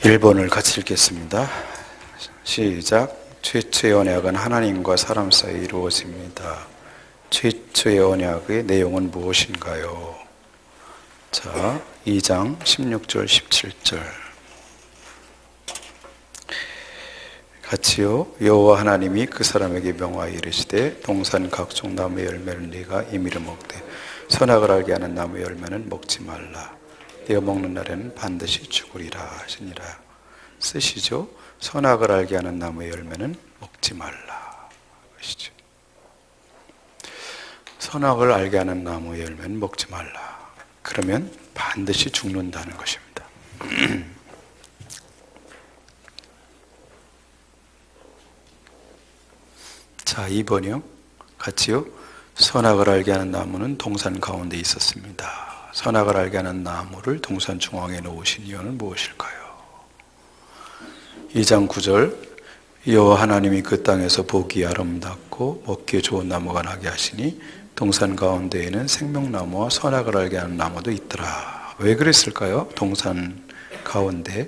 1번을 같이 읽겠습니다. 시작. 최초의 언약은 하나님과 사람 사이에 이루어집니다. 최초의 언약의 내용은 무엇인가요? 자, 2장 16절 17절 같이요. 여호와 하나님이 그 사람에게 명하여 이르시되 동산 각종 나무의 열매를 네가 임의로 먹되 선악을 알게 하는 나무의 열매는 먹지 말라. 네가 먹는 날에는 반드시 죽으리라 하시니라. 쓰시죠. 선악을 알게 하는 나무의 열매는 먹지 말라 하시죠. 선악을 알게 하는 나무의 열매는 먹지 말라. 그러면 반드시 죽는다는 것입니다. 자, 2번이요. 같이요. 선악을 알게 하는 나무는 동산 가운데 있었습니다. 선악을 알게 하는 나무를 동산 중앙에 놓으신 이유는 무엇일까요? 2장 9절 여호와 하나님이 그 땅에서 보기 아름답고 먹기에 좋은 나무가 나게 하시니 동산 가운데에는 생명나무와 선악을 알게 하는 나무도 있더라. 왜 그랬을까요? 동산 가운데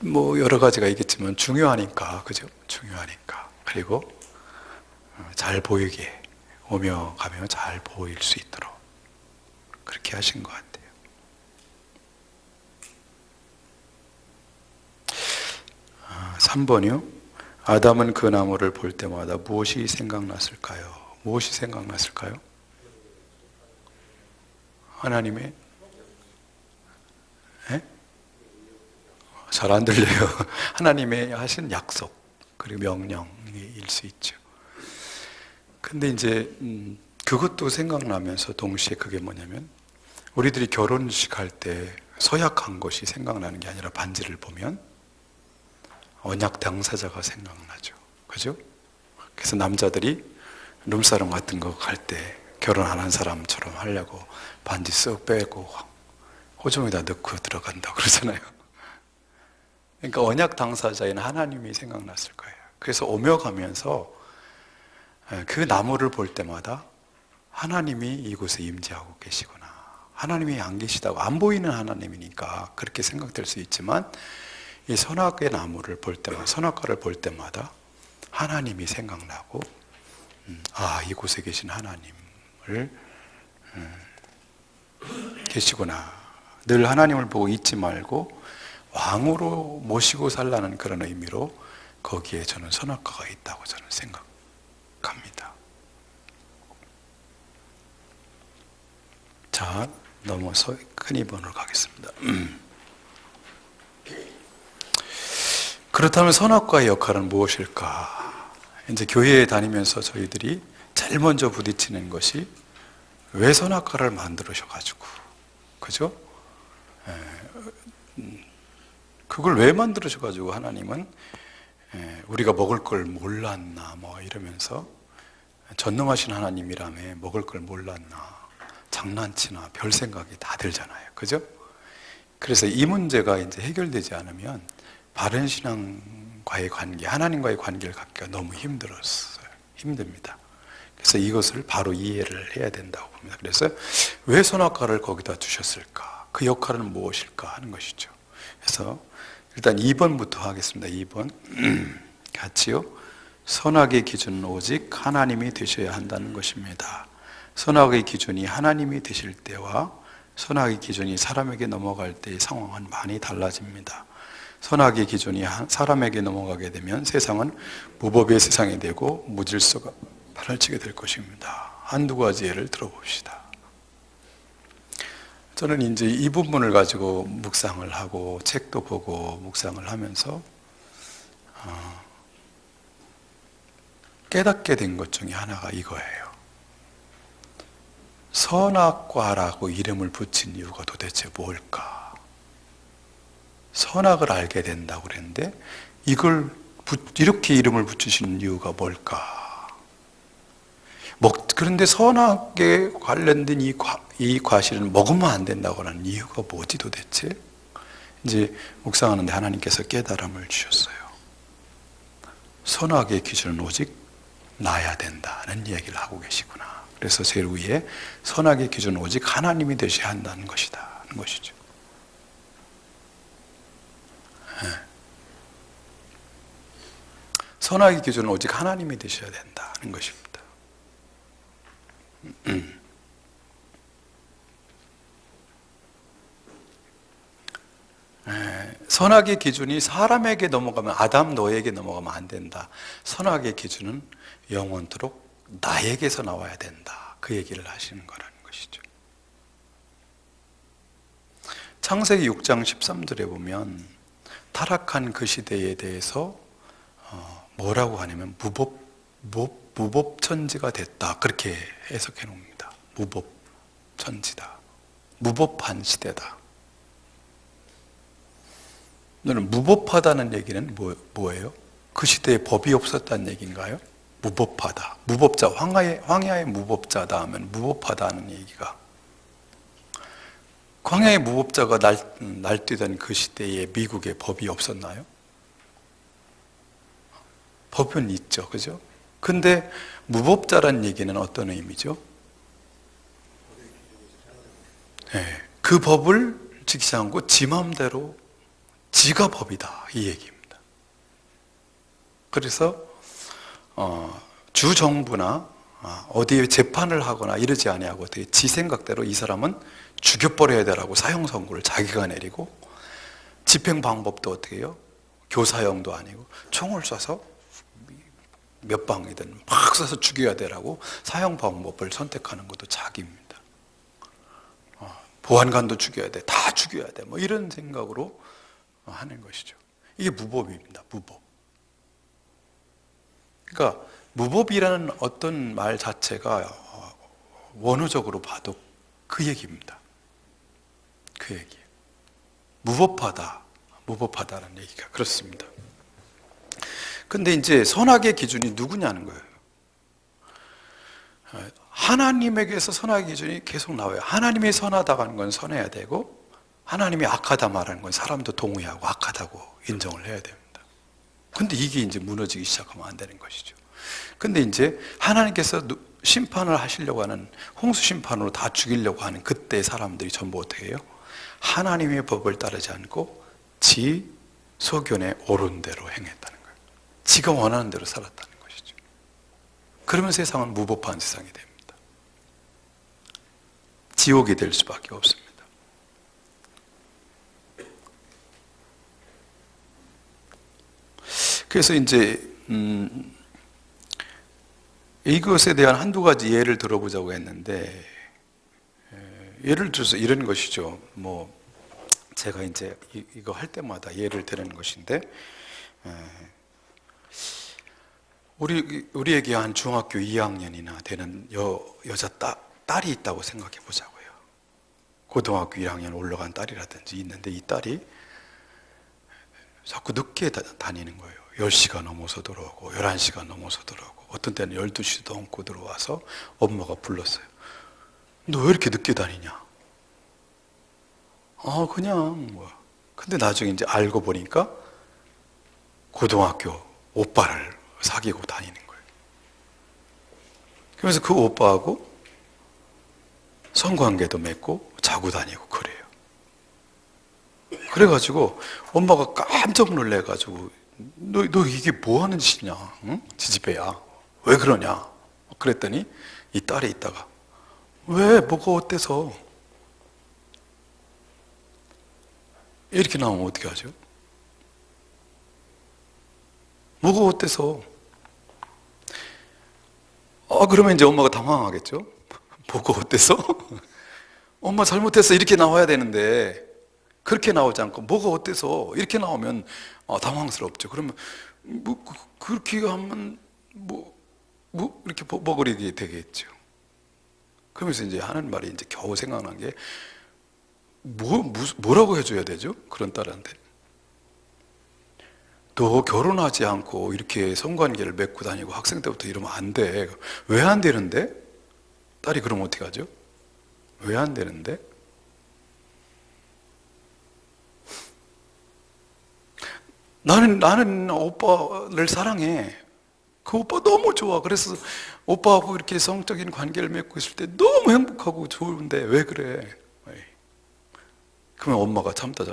뭐 여러 가지가 있겠지만 중요하니까, 그죠? 중요하니까. 그리고 잘 보이게 오며 가며 잘 보일 수 있도록 그렇게 하신 것 같아요. 3번이요. 아담은 그 나무를 볼 때마다 무엇이 생각났을까요? 무엇이 생각났을까요? 하나님의 잘 안 들려요. 하나님의 하신 약속 그리고 명령일 수 있죠. 근데 이제 그것도 생각나면서 동시에 그게 뭐냐면 우리들이 결혼식 할 때 서약한 것이 생각나는 게 아니라 반지를 보면 언약 당사자가 생각나죠. 그죠? 그래서 남자들이 룸사롱 같은 거 갈 때 결혼 안 한 사람처럼 하려고 반지 쓱 빼고 호종에다 넣고 들어간다고 그러잖아요. 그러니까 언약 당사자인 하나님이 생각났을 거예요. 그래서 오며 가면서 그 나무를 볼 때마다 하나님이 이곳에 임재하고 계시구나. 하나님이 안 계시다고 안 보이는 하나님이니까 그렇게 생각될 수 있지만 이 선악의 나무를 볼 때마다 선악과를 볼 때마다 하나님이 생각나고 이곳에 계신 하나님을 계시구나. 늘 하나님을 보고 잊지 말고 왕으로 모시고 살라는 그런 의미로 거기에 저는 선악과가 있다고 저는 생각합니다. 자, 넘어서 큰 2번으로 가겠습니다. 그렇다면 선악과의 역할은 무엇일까? 이제 교회에 다니면서 저희들이 제일 먼저 부딪히는 것이 왜 선악과를 만들으셔가지고, 그죠? 그걸 왜 만들으셔가지고 하나님은 우리가 먹을 걸 몰랐나 뭐 이러면서 전능하신 하나님이라며 먹을 걸 몰랐나 장난치나 별 생각이 다 들잖아요. 그죠? 그래서 이 문제가 이제 해결되지 않으면 바른 신앙과의 관계, 하나님과의 관계를 갖기가 너무 힘들었어요. 힘듭니다. 그래서 이것을 바로 이해를 해야 된다고 봅니다. 그래서 왜 선악과를 거기다 두셨을까? 그 역할은 무엇일까 하는 것이죠. 그래서 일단 2번부터 하겠습니다. 2번 같이요. 선악의 기준은 오직 하나님이 되셔야 한다는 것입니다. 선악의 기준이 하나님이 되실 때와 선악의 기준이 사람에게 넘어갈 때의 상황은 많이 달라집니다. 선악의 기준이 사람에게 넘어가게 되면 세상은 무법의 세상이 되고 무질서가 발랄치게 될 것입니다. 한두 가지 예를 들어봅시다. 저는 이제 이 부분을 가지고 묵상을 하고 책도 보고 묵상을 하면서 깨닫게 된 것 중에 하나가 이거예요. 선악과라고 이름을 붙인 이유가 도대체 뭘까? 선악을 알게 된다고 그랬는데 이걸 이렇게 이름을 붙이시는 이유가 뭘까? 그런데 선악에 관련된 이 과실은 먹으면 안 된다고 하는 이유가 뭐지 도대체? 이제 묵상하는데 하나님께서 깨달음을 주셨어요. 선악의 기준은 오직 나야 된다는 얘기를 하고 계시구나. 그래서 제일 위에 선악의 기준은 오직 하나님이 되셔야 한다는 것이다. 것이죠. 선악의 기준은 오직 하나님이 되셔야 된다는 것입니다. 선악의 기준이 사람에게 넘어가면, 아담 너에게 넘어가면 안 된다. 선악의 기준은 영원토록 나에게서 나와야 된다. 그 얘기를 하시는 거라는 것이죠. 창세기 6장 13절에 보면 타락한 그 시대에 대해서 뭐라고 하냐면 무법천지가 됐다, 그렇게 해석해 놓습니다. 무법천지다, 무법한 시대다. 너는 무법하다는 얘기는 뭐예요? 그 시대에 법이 없었다는 얘기인가요? 무법하다, 무법자, 황야의 무법자다 하면 무법하다는 얘기가, 황야의 무법자가 날뛰던 그 시대에 미국에 법이 없었나요? 법은 있죠, 그죠? 근데 무법자란 얘기는 어떤 의미죠? 그 법을 지키지 않고 지 마음대로 지가 법이다, 이 얘기입니다. 그래서 주정부나 어디에 재판을 하거나 이러지 아니하고 어떻게 지 생각대로 이 사람은 죽여버려야 되라고 사형 선고를 자기가 내리고, 집행 방법도 어떻게 해요? 교사형도 아니고 총을 쏴서 몇 방이든 막 쏴서 죽여야 되라고 사형 방법을 선택하는 것도 자기입니다. 보안관도 죽여야 돼, 다 죽여야 돼, 뭐 이런 생각으로 하는 것이죠. 이게 무법입니다. 무법. 그러니까 무법이라는 어떤 말 자체가 원어적으로 봐도 그 얘기입니다. 그 얘기예요. 무법하다는 얘기가 그렇습니다. 근데 이제 선악의 기준이 누구냐는 거예요. 하나님에게서 선악의 기준이 계속 나와요. 하나님이 선하다고 하는 건 선해야 되고, 하나님이 악하다 말하는 건 사람도 동의하고 악하다고 인정을 해야 됩니다. 근데 이게 이제 무너지기 시작하면 안 되는 것이죠. 근데 이제 하나님께서 심판을 하시려고 하는, 홍수 심판으로 다 죽이려고 하는 그때 사람들이 전부 어떻게 해요? 하나님의 법을 따르지 않고 지 소견에 옳은 대로 행했다는 거예요. 지가 원하는 대로 살았다는 것이죠. 그러면 세상은 무법한 세상이 됩니다. 지옥이 될 수밖에 없습니다. 그래서 이제 이것에 대한 한두 가지 예를 들어보자고 했는데, 예를 들어서 이런 것이죠. 뭐 제가 이제 이거 할 때마다 예를 드는 것인데, 우리에게 한 중학교 2학년이나 되는 여자 딸이 있다고 생각해 보자고요. 고등학교 1학년 올라간 딸이라든지 있는데, 이 딸이 자꾸 늦게 다니는 거예요. 10시가 넘어서 들어오고 11시가 넘어서 들어오고, 어떤 때는 12시도 넘고 들어와서 엄마가 불렀어요. 너 왜 이렇게 늦게 다니냐? 그냥 뭐. 근데 나중에 이제 알고 보니까 고등학교 오빠를 사귀고 다니는 거예요. 그래서 그 오빠하고 성관계도 맺고 자고 다니고 그래요. 그래가지고 엄마가 깜짝 놀래가지고 너 이게 뭐 하는 짓이냐? 응? 지지배야. 왜 그러냐? 그랬더니 이 딸이 있다가, 왜? 뭐가 어때서? 이렇게 나오면 어떻게 하죠? 뭐가 어때서? 그러면 이제 엄마가 당황하겠죠? 뭐가 어때서? 엄마 잘못했어, 이렇게 나와야 되는데 그렇게 나오지 않고 뭐가 어때서 이렇게 나오면 당황스럽죠. 그러면 그렇게 하면 이렇게 버거리게 되겠죠. 그러면서 이제 하는 말이 이제 겨우 생각난 게, 뭐라고 해줘야 되죠? 그런 딸한테. 너 결혼하지 않고 이렇게 성관계를 맺고 다니고 학생 때부터 이러면 안 돼. 왜 안 되는데? 딸이 그러면 어떻게 하죠? 왜 안 되는데? 나는 오빠를 사랑해. 그 오빠 너무 좋아. 그래서 오빠하고 이렇게 성적인 관계를 맺고 있을 때 너무 행복하고 좋은데 왜 그래? 그러면 엄마가 참다.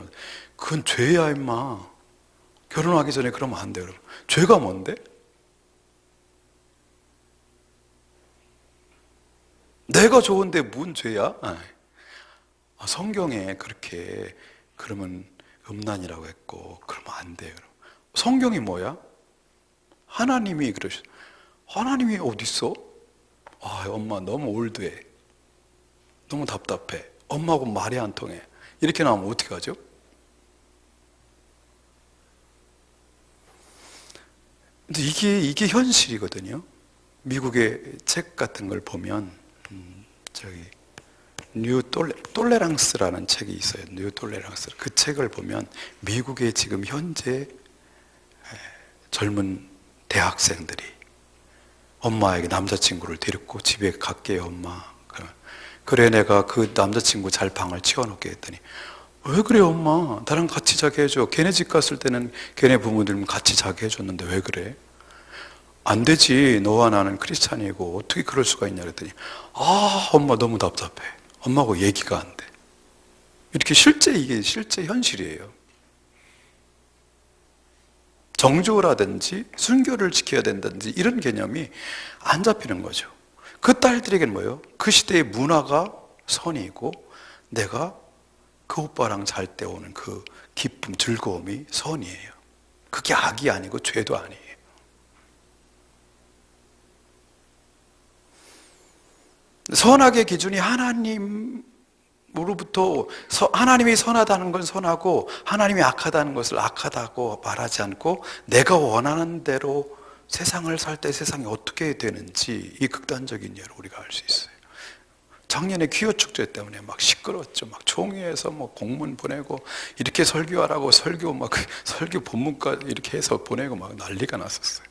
그건 죄야 임마. 결혼하기 전에 그러면 안 돼요. 죄가 뭔데? 내가 좋은데 뭔 죄야? 성경에 그렇게 그러면 음란이라고 했고 그러면 안 돼요. 성경이 뭐야? 하나님이 그러셨어. 하나님이 어디 있어? 엄마 너무 올드해. 너무 답답해. 엄마하고 말이 안 통해. 이렇게 나오면 어떻게 하죠? 근데 이게 현실이거든요. 미국의 책 같은 걸 보면 뉴 톨레랑스라는 책이 있어요. 뉴 톨레랑스. 그 책을 보면 미국의 지금 현재 젊은 대학생들이 엄마에게 남자친구를 데리고 집에 갈게요, 엄마. 그래, 내가 그 남자친구 잘 방을 치워놓게 했더니 왜 그래, 엄마? 나랑 같이 자게 해줘. 걔네 집 갔을 때는 걔네 부모들은 같이 자게 해줬는데 왜 그래? 안 되지. 너와 나는 크리스찬이고 어떻게 그럴 수가 있냐 그랬더니 엄마 너무 답답해. 엄마하고 얘기가 안 돼. 이렇게 이게 실제 현실이에요. 정조라든지 순교를 지켜야 된다든지 이런 개념이 안 잡히는 거죠. 그 딸들에게는 뭐예요? 그 시대의 문화가 선이고 내가 그 오빠랑 잘 때 오는 그 기쁨, 즐거움이 선이에요. 그게 악이 아니고 죄도 아니에요. 선악의 기준이 하나님으로부터 하나님이 선하다는 건 선하고 하나님이 악하다는 것을 악하다고 말하지 않고 내가 원하는 대로 세상을 살 때 세상이 어떻게 되는지 이 극단적인 예로 우리가 알 수 있어요. 작년에 기호 축제 때문에 막 시끄러웠죠. 막 총회에서 뭐 공문 보내고 이렇게 설교하라고 설교 본문까지 이렇게 해서 보내고 막 난리가 났었어요.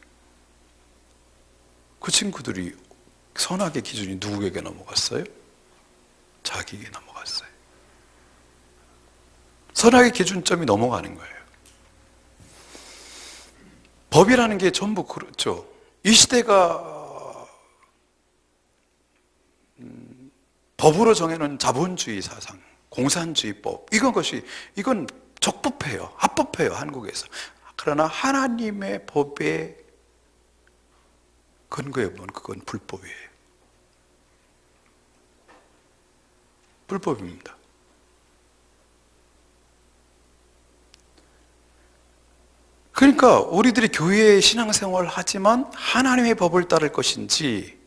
그 친구들이 선악의 기준이 누구에게 넘어갔어요? 자기에게 넘어갔어요. 선악의 기준점이 넘어가는 거예요. 법이라는 게 전부 그렇죠. 이 시대가 법으로 정해놓은 자본주의 사상, 공산주의법 이건 적법해요. 합법해요. 한국에서. 그러나 하나님의 법에 근거해 보면 그건 불법이에요. 불법입니다. 그러니까 우리들이 교회에 신앙생활을 하지만 하나님의 법을 따를 것인지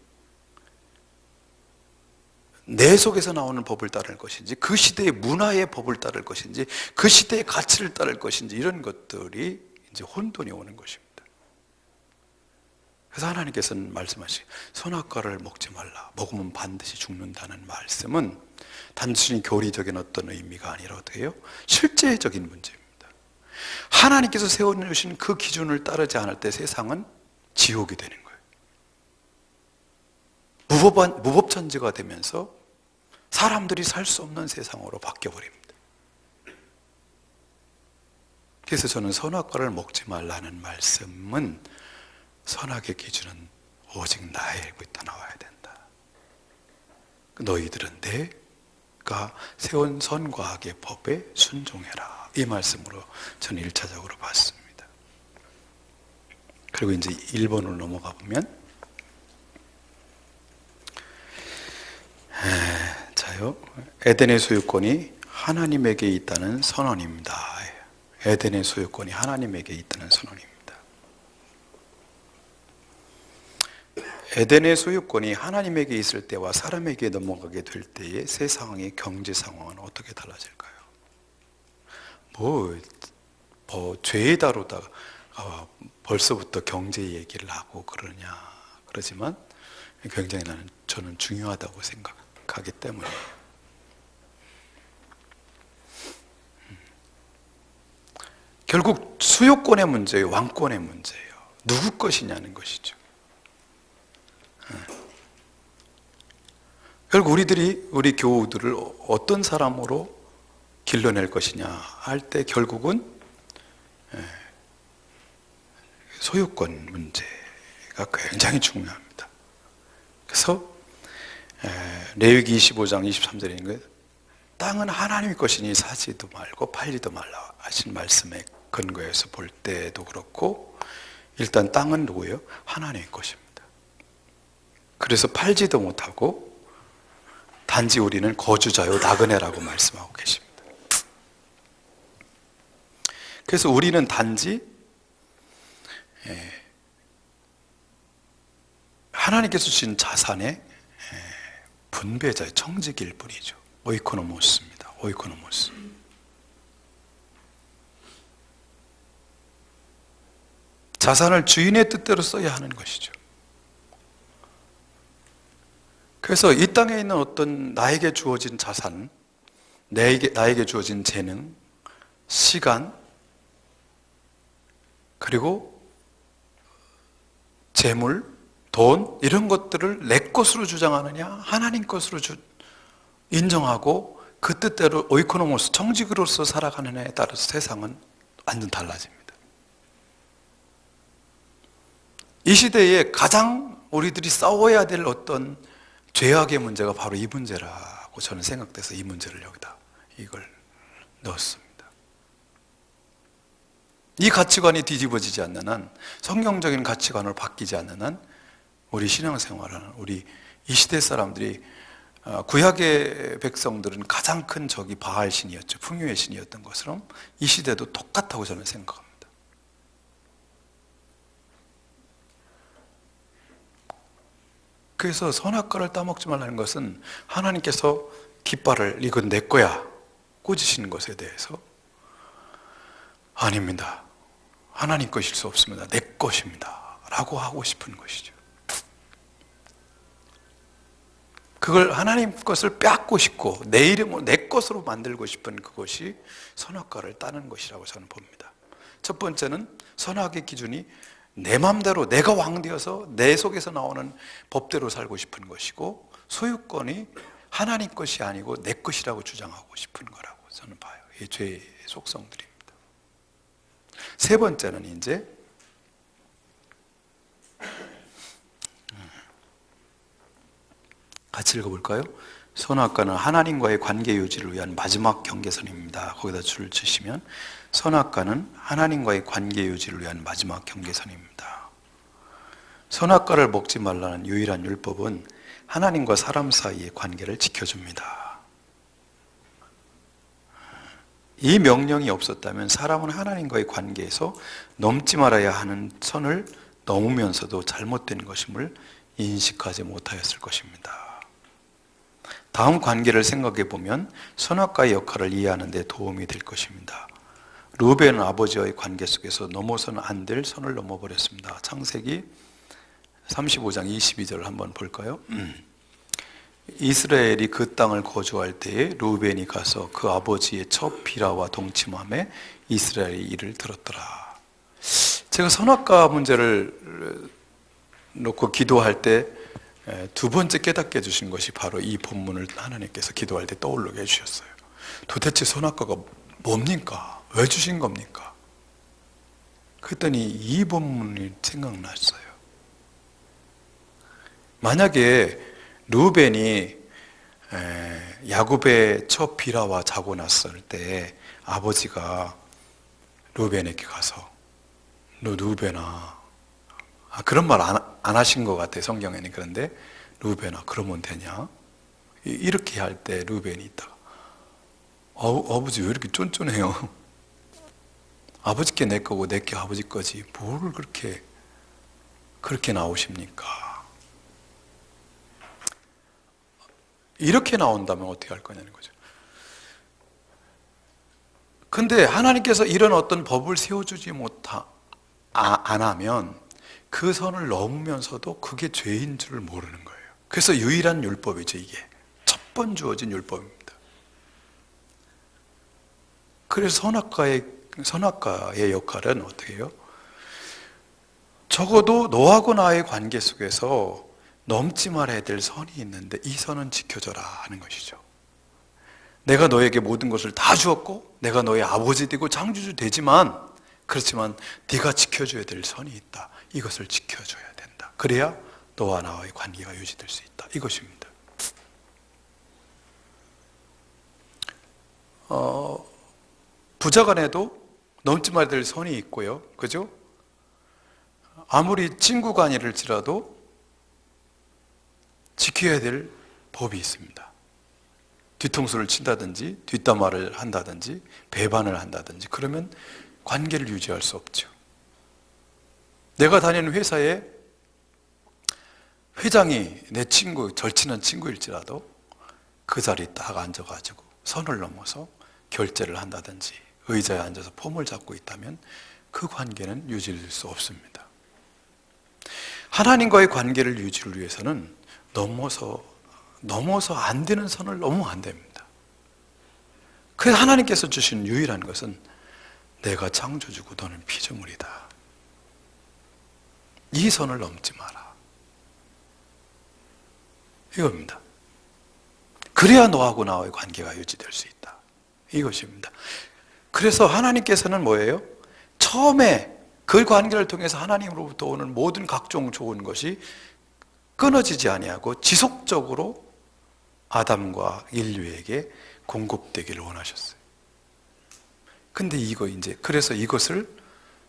내 속에서 나오는 법을 따를 것인지 그 시대의 문화의 법을 따를 것인지 그 시대의 가치를 따를 것인지 이런 것들이 이제 혼돈이 오는 것입니다. 그래서 하나님께서는 말씀하시기 선악과를 먹지 말라. 먹으면 반드시 죽는다는 말씀은 단순히 교리적인 어떤 의미가 아니라 어떻게 해요? 실제적인 문제입니다. 하나님께서 세워주신 그 기준을 따르지 않을 때 세상은 지옥이 되는 거예요. 무법천지가 되면서 사람들이 살 수 없는 세상으로 바뀌어버립니다. 그래서 저는 선악과를 먹지 말라는 말씀은 선악의 기준은 오직 나에게부터 나와야 된다. 너희들은 내가 세운 선과 악의 법에 순종해라. 이 말씀으로 저는 1차적으로 봤습니다. 그리고 이제 1번으로 넘어가 보면 자요, 에덴의 소유권이 하나님에게 있다는 선언입니다. 에덴의 소유권이 하나님에게 있다는 선언입니다. 에덴의 소유권이 하나님에게 있을 때와 사람에게 넘어가게 될 때의 세상의 경제 상황은 어떻게 달라질까요? 죄에 다루다가 벌써부터 경제 얘기를 하고 그러지만 굉장히 저는 중요하다고 생각하기 때문에 결국 수요권의 문제예요, 왕권의 문제예요. 누구 것이냐는 것이죠. 결국 우리 교우들을 어떤 사람으로 길러낼 것이냐 할 때 결국은 소유권 문제가 굉장히 중요합니다. 그래서 레위기 25장 23절인 거예요. 땅은 하나님의 것이니 사지도 말고 팔지도 말라 하신 말씀에 근거해서 볼 때도 그렇고, 일단 땅은 누구예요? 하나님의 것입니다. 그래서 팔지도 못하고 단지 우리는 거주자요 나그네라고 말씀하고 계십니다. 그래서 우리는 단지 하나님께서 주신 자산의 분배자의 청지기일 뿐이죠. 오이코노모스입니다. 오이코노모스. 자산을 주인의 뜻대로 써야 하는 것이죠. 그래서 이 땅에 있는 어떤 나에게 주어진 자산, 나에게 주어진 재능, 시간, 그리고 재물, 돈, 이런 것들을 내 것으로 주장하느냐, 하나님 것으로 인정하고 그 뜻대로 오이코노모스, 청지기로서 살아가느냐에 따라서 세상은 완전 달라집니다. 이 시대에 가장 우리들이 싸워야 될 어떤 죄악의 문제가 바로 이 문제라고 저는 생각돼서 이 문제를 여기다 이걸 넣었습니다. 이 가치관이 뒤집어지지 않는 한, 성경적인 가치관으로 바뀌지 않는 한 우리 신앙생활은, 우리 이 시대 사람들이, 구약의 백성들은 가장 큰 적이 바알 신이었죠. 풍요의 신이었던 것처럼 이 시대도 똑같다고 저는 생각합니다. 그래서 선악과를 따먹지 말라는 것은 하나님께서 깃발을 이건 내 거야 꽂으시는 것에 대해서 아닙니다. 하나님 것일 수 없습니다. 내 것입니다. 라고 하고 싶은 것이죠. 그걸 하나님 것을 빼앗고 싶고 내 이름으로 내 것으로 만들고 싶은 그것이 선악과를 따는 것이라고 저는 봅니다. 첫 번째는 선악의 기준이 내 맘대로 내가 왕되어서 내 속에서 나오는 법대로 살고 싶은 것이고, 소유권이 하나님 것이 아니고 내 것이라고 주장하고 싶은 거라고 저는 봐요. 이 죄의 속성들입니다. 세 번째는 이제 같이 읽어볼까요? 선악과는 하나님과의 관계 유지를 위한 마지막 경계선입니다. 거기다 줄을 치시면 선악과는 하나님과의 관계 유지를 위한 마지막 경계선입니다. 선악과를 먹지 말라는 유일한 율법은 하나님과 사람 사이의 관계를 지켜줍니다. 이 명령이 없었다면 사람은 하나님과의 관계에서 넘지 말아야 하는 선을 넘으면서도 잘못된 것임을 인식하지 못하였을 것입니다. 다음 관계를 생각해 보면 선악과의 역할을 이해하는 데 도움이 될 것입니다. 르우벤은 아버지와의 관계 속에서 넘어서는 안 될 선을 넘어버렸습니다. 창세기 35장 22절을 한번 볼까요? 이스라엘이 그 땅을 거주할 때에 르우벤이 가서 그 아버지의 첫 비라와 동침함에 이스라엘이 이를 들었더라. 제가 선악과 문제를 놓고 기도할 때 두 번째 깨닫게 해주신 것이 바로 이 본문을 하나님께서 기도할 때 떠오르게 해주셨어요. 도대체 선악과가 뭡니까? 왜 주신 겁니까? 그랬더니 이 본문이 생각났어요. 만약에 르우벤이 야곱의 첫 비라와 자고 났을 때 아버지가 르우벤에게 가서 너 르우벤아, 그런 말 안 하신 것 같아요, 성경에는. 그런데 르우벤아 그러면 되냐? 이렇게 할 때 르우벤이 있다가 아버지 왜 이렇게 쫀쫀해요? 아버지께 내 거고 내게 아버지 거지 뭘 그렇게 나오십니까? 이렇게 나온다면 어떻게 할 거냐는 거죠. 근데 하나님께서 이런 어떤 법을 세워주지 안 하면 그 선을 넘으면서도 그게 죄인 줄을 모르는 거예요. 그래서 유일한 율법이죠. 이게 첫 번 주어진 율법입니다. 그래서 선악과의 역할은 어떻게 해요? 적어도 너하고 나의 관계 속에서 넘지 말아야 될 선이 있는데 이 선은 지켜줘라 하는 것이죠. 내가 너에게 모든 것을 다 주었고 내가 너의 아버지 되고 창조주 되지만, 그렇지만 네가 지켜줘야 될 선이 있다. 이것을 지켜줘야 된다. 그래야 너와 나와의 관계가 유지될 수 있다. 이것입니다. 부자간에도 넘지 말아야 될 선이 있고요. 그죠? 아무리 친구가 아니랄지라도 지켜야 될 법이 있습니다. 뒤통수를 친다든지 뒷담화를 한다든지 배반을 한다든지 그러면 관계를 유지할 수 없죠. 내가 다니는 회사에 회장이 내 친구, 절친한 친구일지라도 그 자리에 딱 앉아가지고 선을 넘어서 결제를 한다든지 의자에 앉아서 폼을 잡고 있다면 그 관계는 유지될 수 없습니다. 하나님과의 관계를 유지를 위해서는 넘어서 안 되는 선을 넘으면 안 됩니다. 그래서 하나님께서 주신 유일한 것은 내가 창조주고 너는 피조물이다. 이 선을 넘지 마라. 이겁니다. 그래야 너하고 나와의 관계가 유지될 수 있다. 이것입니다. 그래서 하나님께서는 뭐예요? 처음에 그 관계를 통해서 하나님으로부터 오는 모든 각종 좋은 것이 끊어지지 아니하고 지속적으로 아담과 인류에게 공급되기를 원하셨어요. 근데 그래서 이것을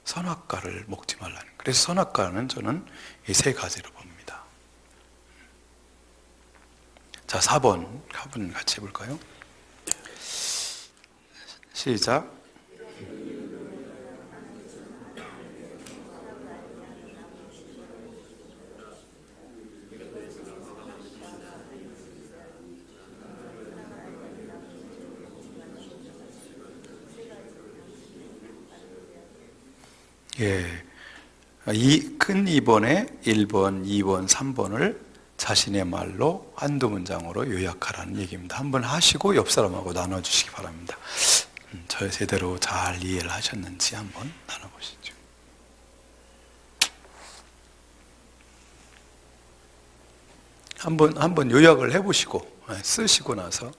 선악과를 먹지 말라는 거예요. 그래서 선악과는 저는 이 세 가지로 봅니다. 자, 4번 같이 해볼까요? 시작. 예, 큰 2번에 1번, 2번, 3번을 자신의 말로 한두 문장으로 요약하라는 얘기입니다. 한번 하시고 옆 사람하고 나눠주시기 바랍니다. 저 제대로 잘 이해를 하셨는지 한번 나눠보시죠. 한번 요약을 해보시고 쓰시고 나서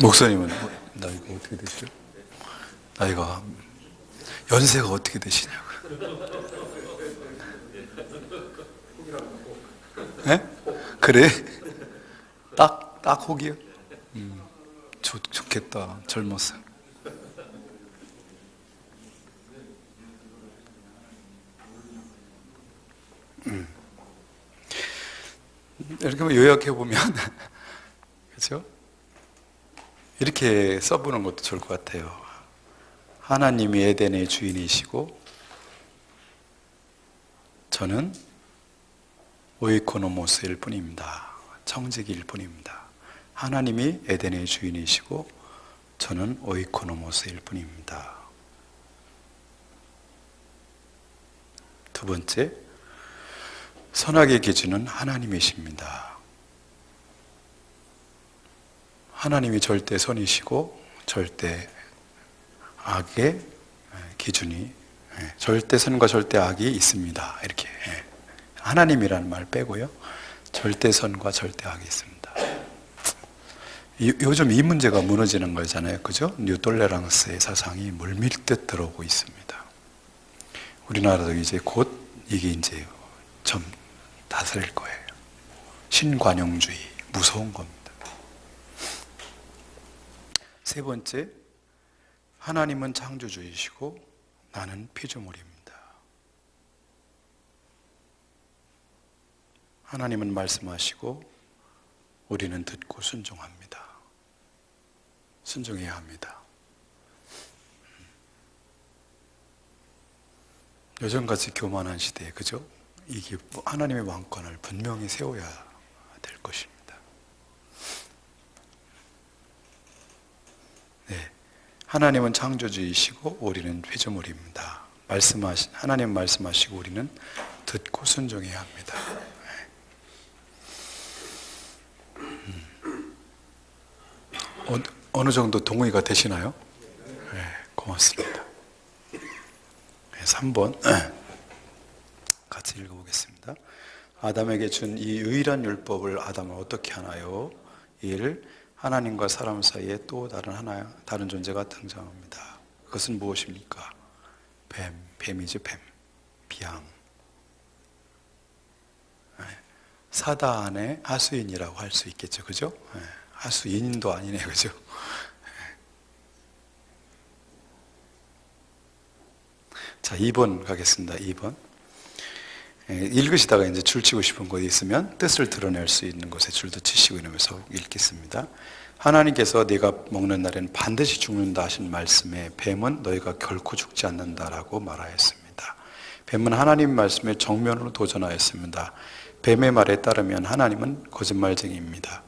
목사님은 나이가 어떻게 되시죠? 나이가 연세가 어떻게 되시냐고. 네? 그래? 딱 혹이요? 좋겠다. 젊었어. 이렇게 요약해 보면 그렇죠? 이렇게 써보는 것도 좋을 것 같아요. 하나님이 에덴의 주인이시고 저는 오이코노모스일 뿐입니다. 청지기일 뿐입니다. 하나님이 에덴의 주인이시고 저는 오이코노모스일 뿐입니다. 두 번째, 선악의 기준은 하나님이십니다. 하나님이 절대 선이시고 절대 악의 기준이, 절대 선과 절대 악이 있습니다. 이렇게 하나님이라는 말 빼고요, 절대 선과 절대 악이 있습니다. 요즘 이 문제가 무너지는 거잖아요, 그죠? 뉴톨레랑스의 사상이 물밀듯 들어오고 있습니다. 우리나라도 이제 곧 이게 이제 좀 다스릴 거예요. 신관용주의, 무서운 겁니다. 세 번째, 하나님은 창조주이시고 나는 피조물입니다. 하나님은 말씀하시고 우리는 듣고 순종합니다. 순종해야 합니다. 요즘같이 교만한 시대에, 그죠? 이게 하나님의 왕권을 분명히 세워야 될 것입니다. 네, 하나님은 창조주이시고 우리는 피조물입니다. 하나님 말씀하시고 우리는 듣고 순종해야 합니다. 어느 정도 동의가 되시나요? 네, 고맙습니다. 3번 같이 읽어보겠습니다. 아담에게 준 이 유일한 율법을 아담은 어떻게 하나요? 1. 하나님과 사람 사이에 또 다른 존재가 등장합니다. 그것은 무엇입니까? 뱀이죠, 뱀. 비양. 사단의 하수인이라고 할 수 있겠죠, 그죠? 하수인도 아니네, 그죠? 자, 2번 가겠습니다. 2번. 읽으시다가 이제 줄 치고 싶은 곳이 있으면 뜻을 드러낼 수 있는 곳에 줄도 치시고 이러면서 읽겠습니다. 하나님께서 네가 먹는 날에는 반드시 죽는다 하신 말씀에 뱀은 너희가 결코 죽지 않는다라고 말하였습니다. 뱀은 하나님 말씀에 정면으로 도전하였습니다. 뱀의 말에 따르면 하나님은 거짓말쟁이입니다.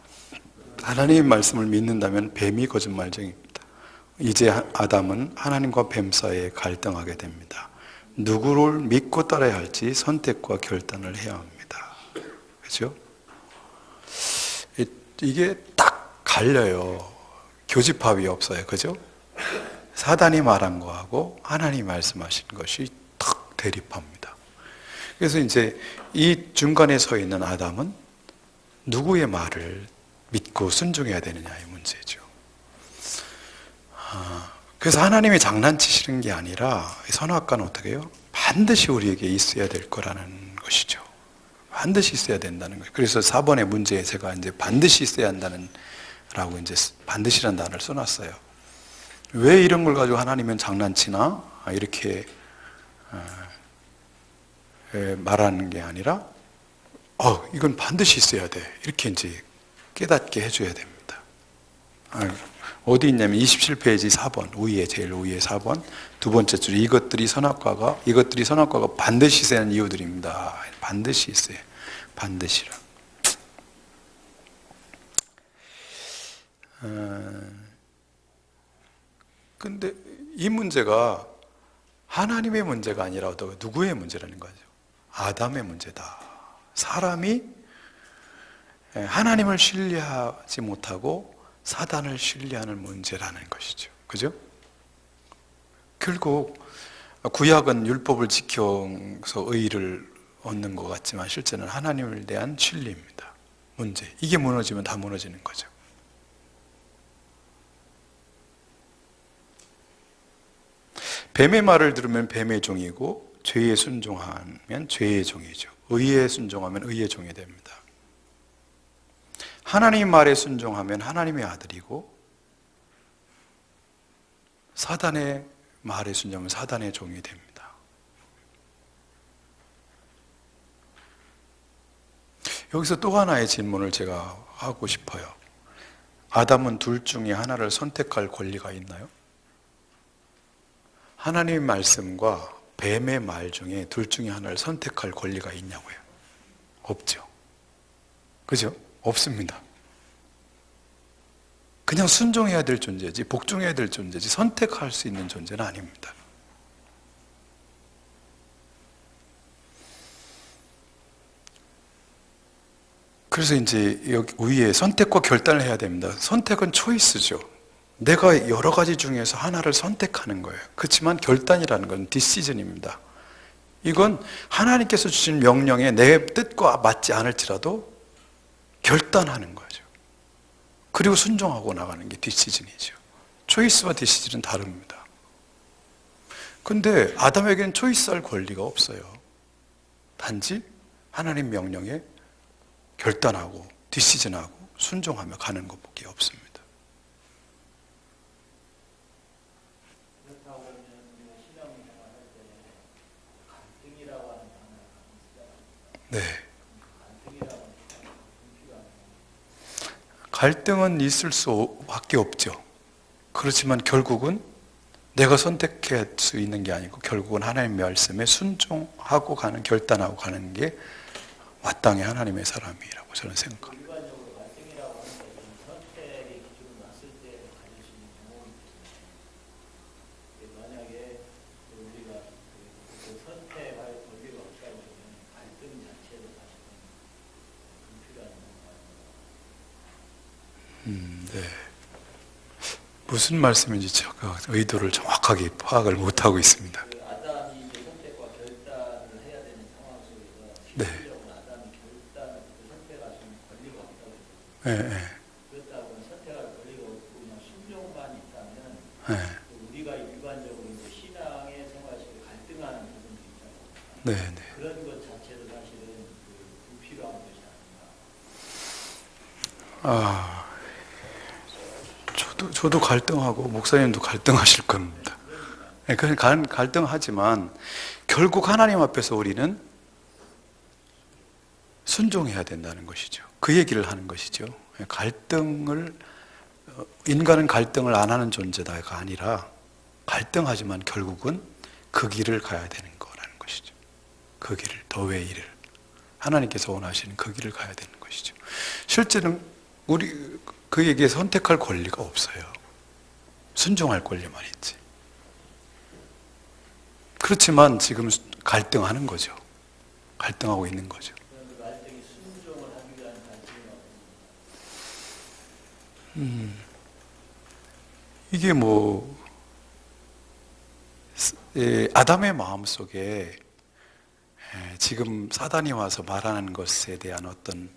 하나님의 말씀을 믿는다면 뱀이 거짓말쟁이입니다. 이제 아담은 하나님과 뱀 사이에 갈등하게 됩니다. 누구를 믿고 따라야 할지 선택과 결단을 해야 합니다. 그렇죠? 이게 딱 갈려요. 교집합이 없어요. 그죠? 사단이 말한 거하고 하나님이 말씀하신 것이 탁 대립합니다. 그래서 이제 이 중간에 서 있는 아담은 누구의 말을 믿고 순종해야 되느냐의 문제죠. 그래서 하나님이 장난치시는 게 아니라 선악과는 어떻게 해요? 반드시 우리에게 있어야 될 거라는 것이죠. 반드시 있어야 된다는 거예요. 그래서 4번의 문제에 제가 이제 반드시 있어야 한다는 라고 이제 반드시라는 단어를 써놨어요. 왜 이런 걸 가지고 하나님은 장난치나? 이렇게 말하는 게 아니라 이건 반드시 있어야 돼. 이렇게 이제 깨닫게 해줘야 됩니다. 어디 있냐면 27페이지 4번, 제일 위에 4번, 두 번째 줄, 이것들이 선악과가 반드시 있어야 하는 이유들입니다. 반드시 있어요. 반드시라. 근데 이 문제가 하나님의 문제가 아니라 누구의 문제라는 거죠? 아담의 문제다. 사람이 하나님을 신뢰하지 못하고 사단을 신뢰하는 문제라는 것이죠. 그죠? 결국 구약은 율법을 지켜서 의의를 얻는 것 같지만 실제는 하나님을 대한 신뢰입니다. 문제. 이게 무너지면 다 무너지는 거죠. 뱀의 말을 들으면 뱀의 종이고 죄에 순종하면 죄의 종이죠. 의에 순종하면 의의 종이 됩니다. 하나님 말에 순종하면 하나님의 아들이고 사단의 말에 순종하면 사단의 종이 됩니다. 여기서 또 하나의 질문을 제가 하고 싶어요. 아담은 둘 중에 하나를 선택할 권리가 있나요? 하나님의 말씀과 뱀의 말 중에 둘 중에 하나를 선택할 권리가 있냐고요? 없죠. 그죠? 없습니다. 그냥 순종해야 될 존재지, 복종해야 될 존재지, 선택할 수 있는 존재는 아닙니다. 그래서 이제 여기 위에 선택과 결단을 해야 됩니다. 선택은 초이스죠. 내가 여러 가지 중에서 하나를 선택하는 거예요. 그렇지만 결단이라는 건 디시전입니다. 이건 하나님께서 주신 명령에 내 뜻과 맞지 않을지라도 결단하는 거죠. 그리고 순종하고 나가는 게 디시전이죠. 초이스와 디시전은 다릅니다. 근데 아담에게는 초이스할 권리가 없어요. 단지 하나님 명령에 결단하고 디시전하고 순종하며 가는 것밖에 없습니다. 네. 갈등은 있을 수밖에 없죠. 그렇지만 결국은 내가 선택할 수 있는 게 아니고 결국은 하나님의 말씀에 순종하고 가는, 결단하고 가는 게 마땅히 하나님의 사람이라고 저는 생각합니다. 네. 무슨 말씀인지 제가 의도를 정확하게 파악을 못하고 있습니다. 아담이 이제 선택과 결단을 해야 되는 상황 속에서 네. 실질적으로 아담이 결단을 선택할 수 있는 권리가 없다고 했거든요. 네, 네. 그렇다고 선택할 권리가 없고 그냥 순종만 있다면 네. 우리가 일반적으로 이제 신앙의 생활 속에 갈등하는 부분도 있잖아요. 네, 네. 그런 것 자체도 사실은 불필요한 것이 아닌가. 저도 갈등하고 목사님도 갈등하실 겁니다. 네, 갈등하지만 결국 하나님 앞에서 우리는 순종해야 된다는 것이죠. 그 얘기를 하는 것이죠. 인간은 갈등을 안 하는 존재다가 아니라 갈등하지만 결국은 그 길을 가야 되는 거라는 것이죠. 그 길을, 더 웨이를. 하나님께서 원하시는 그 길을 가야 되는 것이죠. 실제는 우리 그에게 선택할 권리가 없어요. 순종할 권리만 있지. 그렇지만 지금 갈등하는 거죠. 갈등하고 있는 거죠. 갈등이 순종을 하기 위한 갈등이 이게 아담의 마음속에 지금 사단이 와서 말하는 것에 대한 어떤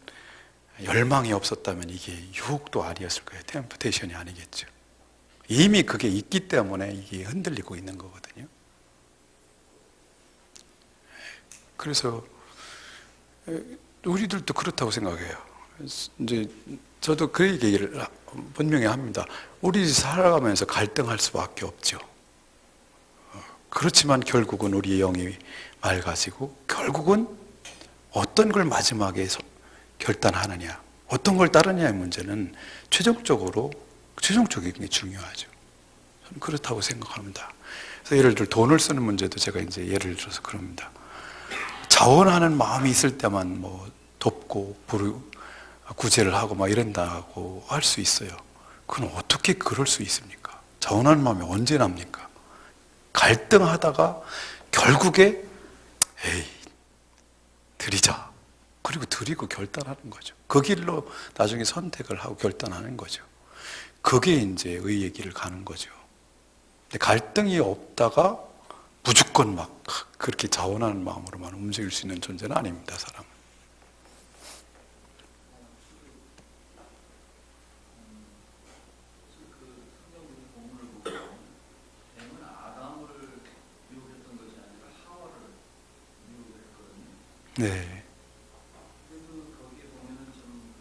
열망이 없었다면 이게 유혹도 아니었을 거예요. 템프테이션이 아니겠죠. 이미 그게 있기 때문에 이게 흔들리고 있는 거거든요. 그래서 우리들도 그렇다고 생각해요. 이제 저도 그 얘기를 분명히 합니다. 우리 살아가면서 갈등할 수밖에 없죠. 그렇지만 결국은 우리의 영이 맑아지고 결국은 어떤 걸 마지막에 결단하느냐, 어떤 걸 따르느냐의 문제는 최종적인 게 중요하죠. 저는 그렇다고 생각합니다. 그래서 예를 들어 돈을 쓰는 문제도 제가 이제 예를 들어서 그럽니다. 자원하는 마음이 있을 때만 돕고 구제를 하고 이런다고 할 수 있어요. 그건 어떻게 그럴 수 있습니까? 자원하는 마음이 언제 납니까? 갈등하다가 결국에 드리자. 그리고 드리고 결단하는 거죠. 그 길로 나중에 선택을 하고 결단하는 거죠. 그게 이제 의의 길을 가는 거죠. 근데 갈등이 없다가 무조건 그렇게 자원하는 마음으로만 움직일 수 있는 존재는 아닙니다, 사람은. 뱀은 아담을 네. 그래도 거기에 보면은 좀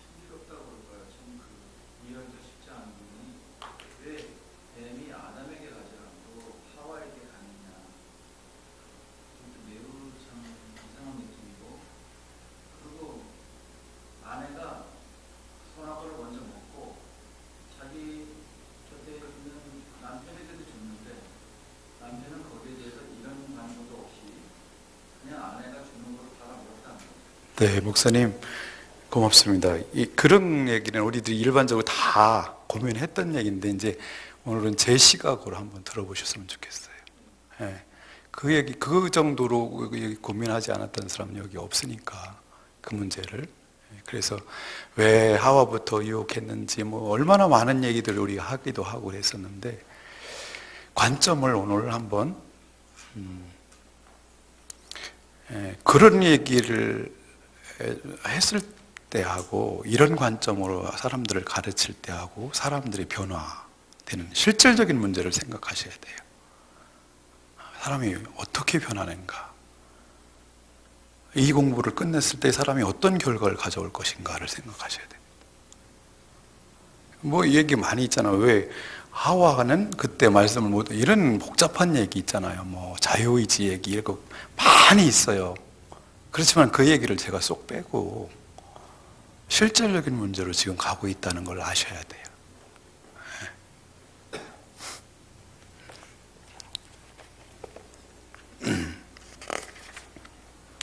신비롭다고 그럴까요? 좀 이해하기가 쉽지 않은 부분이 왜 뱀이 아담에게 가지 않고 하와에게 가느냐. 매우 참 이상한 느낌이고, 그리고 아내가 선악과를 먼저 먹고 자기 곁에 있는 남편에게도 줬는데 남편은 거기에 대해서 이런 반응도 없이 그냥 아내가 주는 걸 받아먹었다는 거예요. 네, 목사님 고맙습니다. 그런 얘기는 우리들이 일반적으로 다 고민했던 얘기인데 이제 오늘은 제 시각으로 한번 들어보셨으면 좋겠어요. 예, 그 얘기 그 정도로 고민하지 않았던 사람은 여기 없으니까 그 문제를. 그래서 왜 하와부터 유혹했는지 뭐 얼마나 많은 얘기들을 우리가 하기도 하고 그랬었는데 관점을 오늘 한번 그런 얘기를 했을 때하고 이런 관점으로 사람들을 가르칠 때하고 사람들이 변화되는 실질적인 문제를 생각하셔야 돼요. 사람이 어떻게 변하는가, 이 공부를 끝냈을 때 사람이 어떤 결과를 가져올 것인가를 생각하셔야 돼요. 뭐 얘기 많이 있잖아요. 왜 하와는 그때 말씀을 못, 이런 복잡한 얘기 있잖아요. 뭐 자유의지 얘기 이런 많이 있어요. 그렇지만 그 얘기를 제가 쏙 빼고 실질적인 문제로 지금 가고 있다는 걸 아셔야 돼요.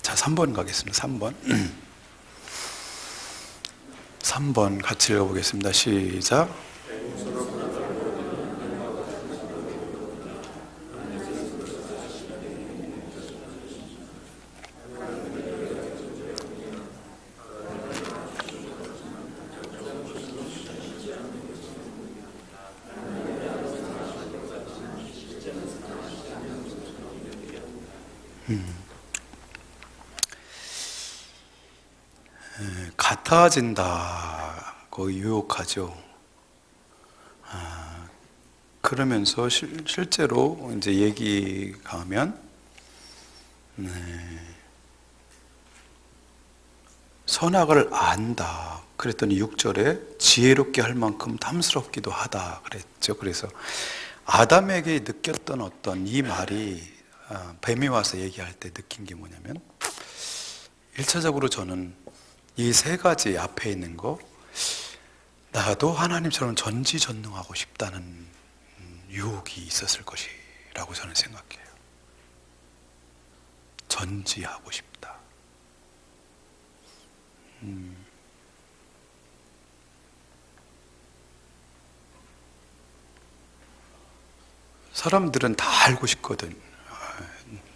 자, 3번 가겠습니다. 3번. 3번 같이 읽어보겠습니다. 시작. 같아진다고 유혹하죠. 그러면서 실제로 이제 얘기가 하면 선악을 안다. 그랬더니 6절에 지혜롭게 할 만큼 탐스럽기도 하다 그랬죠. 그래서 아담에게 느꼈던 어떤 이 말이 뱀이 와서 얘기할 때 느낀 게 뭐냐면 1차적으로 저는 이 세 가지 앞에 있는 거, 나도 하나님처럼 전지전능하고 싶다는 유혹이 있었을 것이라고 저는 생각해요. 전지하고 싶다. 사람들은 다 알고 싶거든.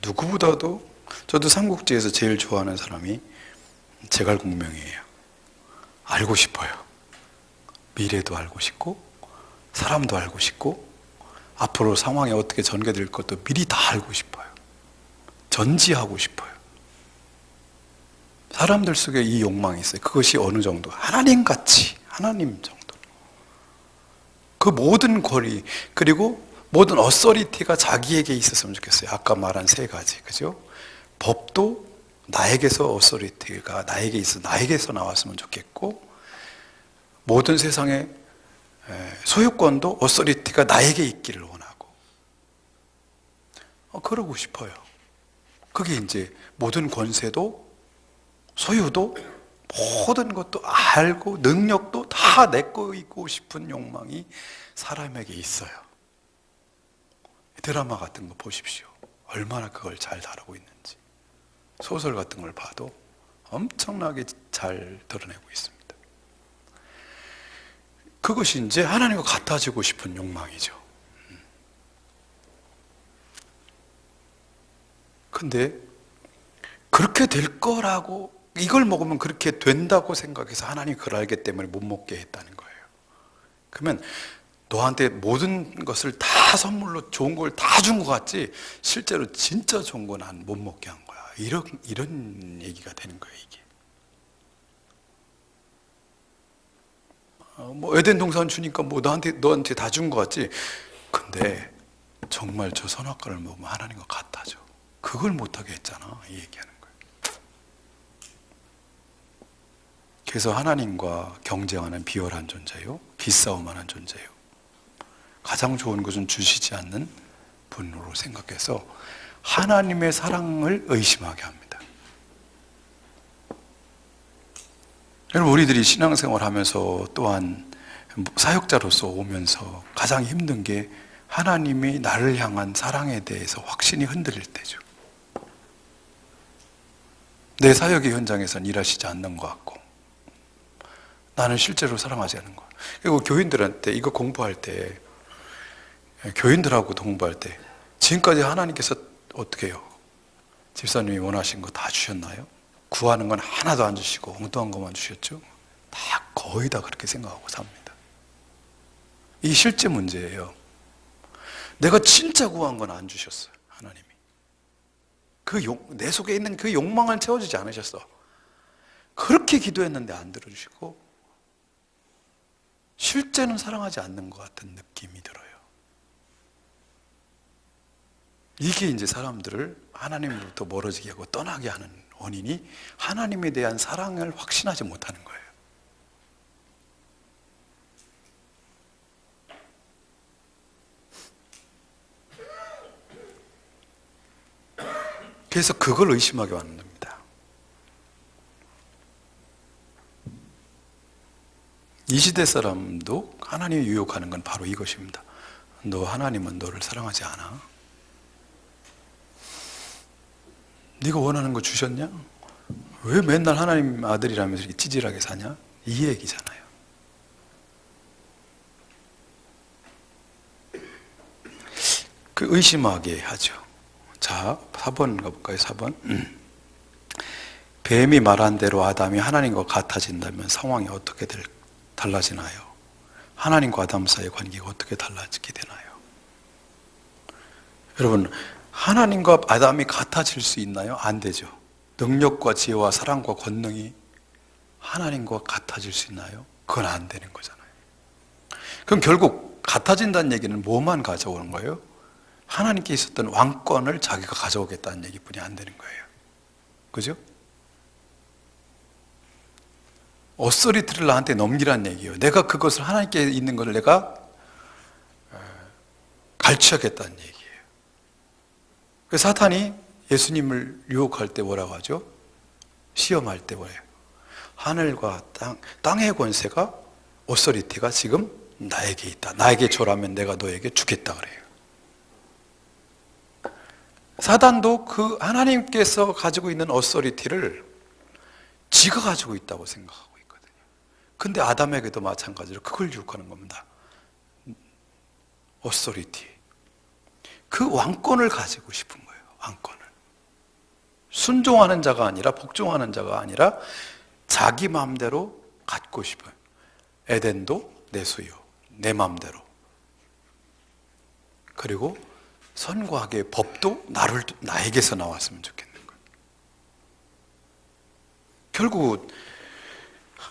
누구보다도 저도 삼국지에서 제일 좋아하는 사람이 제갈공명이에요. 알고 싶어요. 미래도 알고 싶고 사람도 알고 싶고 앞으로 상황이 어떻게 전개될 것도 미리 다 알고 싶어요. 전지하고 싶어요. 사람들 속에 이 욕망이 있어요. 그것이 어느 정도 하나님같이, 하나님 정도. 그 모든 권리 그리고 모든 어서리티가 자기에게 있었으면 좋겠어요. 아까 말한 세 가지, 그죠? 법도 나에게서 어서리티가 나에게 있어 나에게서 나왔으면 좋겠고, 모든 세상의 소유권도 어서리티가 나에게 있기를 원하고, 그러고 싶어요. 그게 이제 모든 권세도 소유도 모든 것도 알고 능력도 다 내 거이고 싶은 욕망이 사람에게 있어요. 드라마 같은 거 보십시오. 얼마나 그걸 잘 다루고 있는지. 소설 같은 걸 봐도 엄청나게 잘 드러내고 있습니다. 그것이 이제 하나님과 같아지고 싶은 욕망이죠. 근데 그렇게 될 거라고, 이걸 먹으면 그렇게 된다고 생각해서 하나님이 그걸 알기 때문에 못 먹게 했다는 거예요. 그러면 너한테 모든 것을 다 선물로 좋은 걸 다 준 것 같지 실제로 진짜 좋은 건 안 못 먹게 한 거야. 이런 얘기가 되는 거예요, 이게. 뭐 에덴 동산 주니까 뭐 너한테 다 준 것 같지. 근데 정말 저 선악과를 먹으면 하나님과 같아져. 그걸 못하게 했잖아, 이 얘기하는 거예요. 그래서 하나님과 경쟁하는 비열한 존재요, 기싸움하는 존재요, 가장 좋은 것은 주시지 않는 분으로 생각해서 하나님의 사랑을 의심하게 합니다. 여러분, 우리들이 신앙생활 하면서 또한 사역자로서 오면서 가장 힘든 게 하나님이 나를 향한 사랑에 대해서 확신이 흔들릴 때죠. 내 사역의 현장에서는 일하시지 않는 것 같고 나는 실제로 사랑하지 않는 것. 그리고 교인들한테 이거 공부할 때, 교인들하고 공부할 때 지금까지 하나님께서 어떻게 해요? 집사님이 원하신 거 다 주셨나요? 구하는 건 하나도 안 주시고 엉뚱한 것만 주셨죠? 다 거의 다 그렇게 생각하고 삽니다. 이 실제 문제예요. 내가 진짜 구한 건 안 주셨어요, 하나님이. 내 속에 있는 그 욕망을 채워주지 않으셨어. 그렇게 기도했는데 안 들어주시고 실제는 사랑하지 않는 것 같은 느낌이 들어요. 이게 이제 사람들을 하나님으로부터 멀어지게 하고 떠나게 하는 원인이 하나님에 대한 사랑을 확신하지 못하는 거예요. 그래서 그걸 의심하게 만듭니다. 이 시대 사람도 하나님이 유혹하는 건 바로 이것입니다. 너 하나님은 너를 사랑하지 않아? 네가 원하는 거 주셨냐? 왜 맨날 하나님 아들이라면서 이렇게 찌질하게 사냐? 이 얘기잖아요. 그 의심하게 하죠. 자, 4번 가볼까요? 4번. 뱀이 말한 대로 아담이 하나님과 같아진다면 상황이 어떻게 달라지나요? 하나님과 아담 사이의 관계가 어떻게 달라지게 되나요? 여러분, 하나님과 아담이 같아질 수 있나요? 안 되죠. 능력과 지혜와 사랑과 권능이 하나님과 같아질 수 있나요? 그건 안 되는 거잖아요. 그럼 결국 같아진다는 얘기는 뭐만 가져오는 거예요? 하나님께 있었던 왕권을 자기가 가져오겠다는 얘기뿐이 안 되는 거예요. 그죠? 어서리티를 나한테 넘기라는 얘기예요. 내가 그것을 하나님께 있는 것을 내가 가르쳐야겠다는 얘기예요. 그래서 사탄이 예수님을 유혹할 때 뭐라고 하죠? 시험할 때 뭐예요? 하늘과 땅의 권세가, 어서리티가 지금 나에게 있다. 나에게 줘라면 내가 너에게 주겠다 그래요. 사단도 그 하나님께서 가지고 있는 어서리티를 지가 가지고 있다고 생각하고 있거든요. 근데 아담에게도 마찬가지로 그걸 유혹하는 겁니다. 어서리티. 그 왕권을 가지고 싶은 거예요. 왕권을. 순종하는 자가 아니라, 복종하는 자가 아니라 자기 마음대로 갖고 싶어요. 에덴도 내 소유, 내 마음대로. 그리고 선과 악의 법도 나에게서 나왔으면 좋겠는 거예요. 결국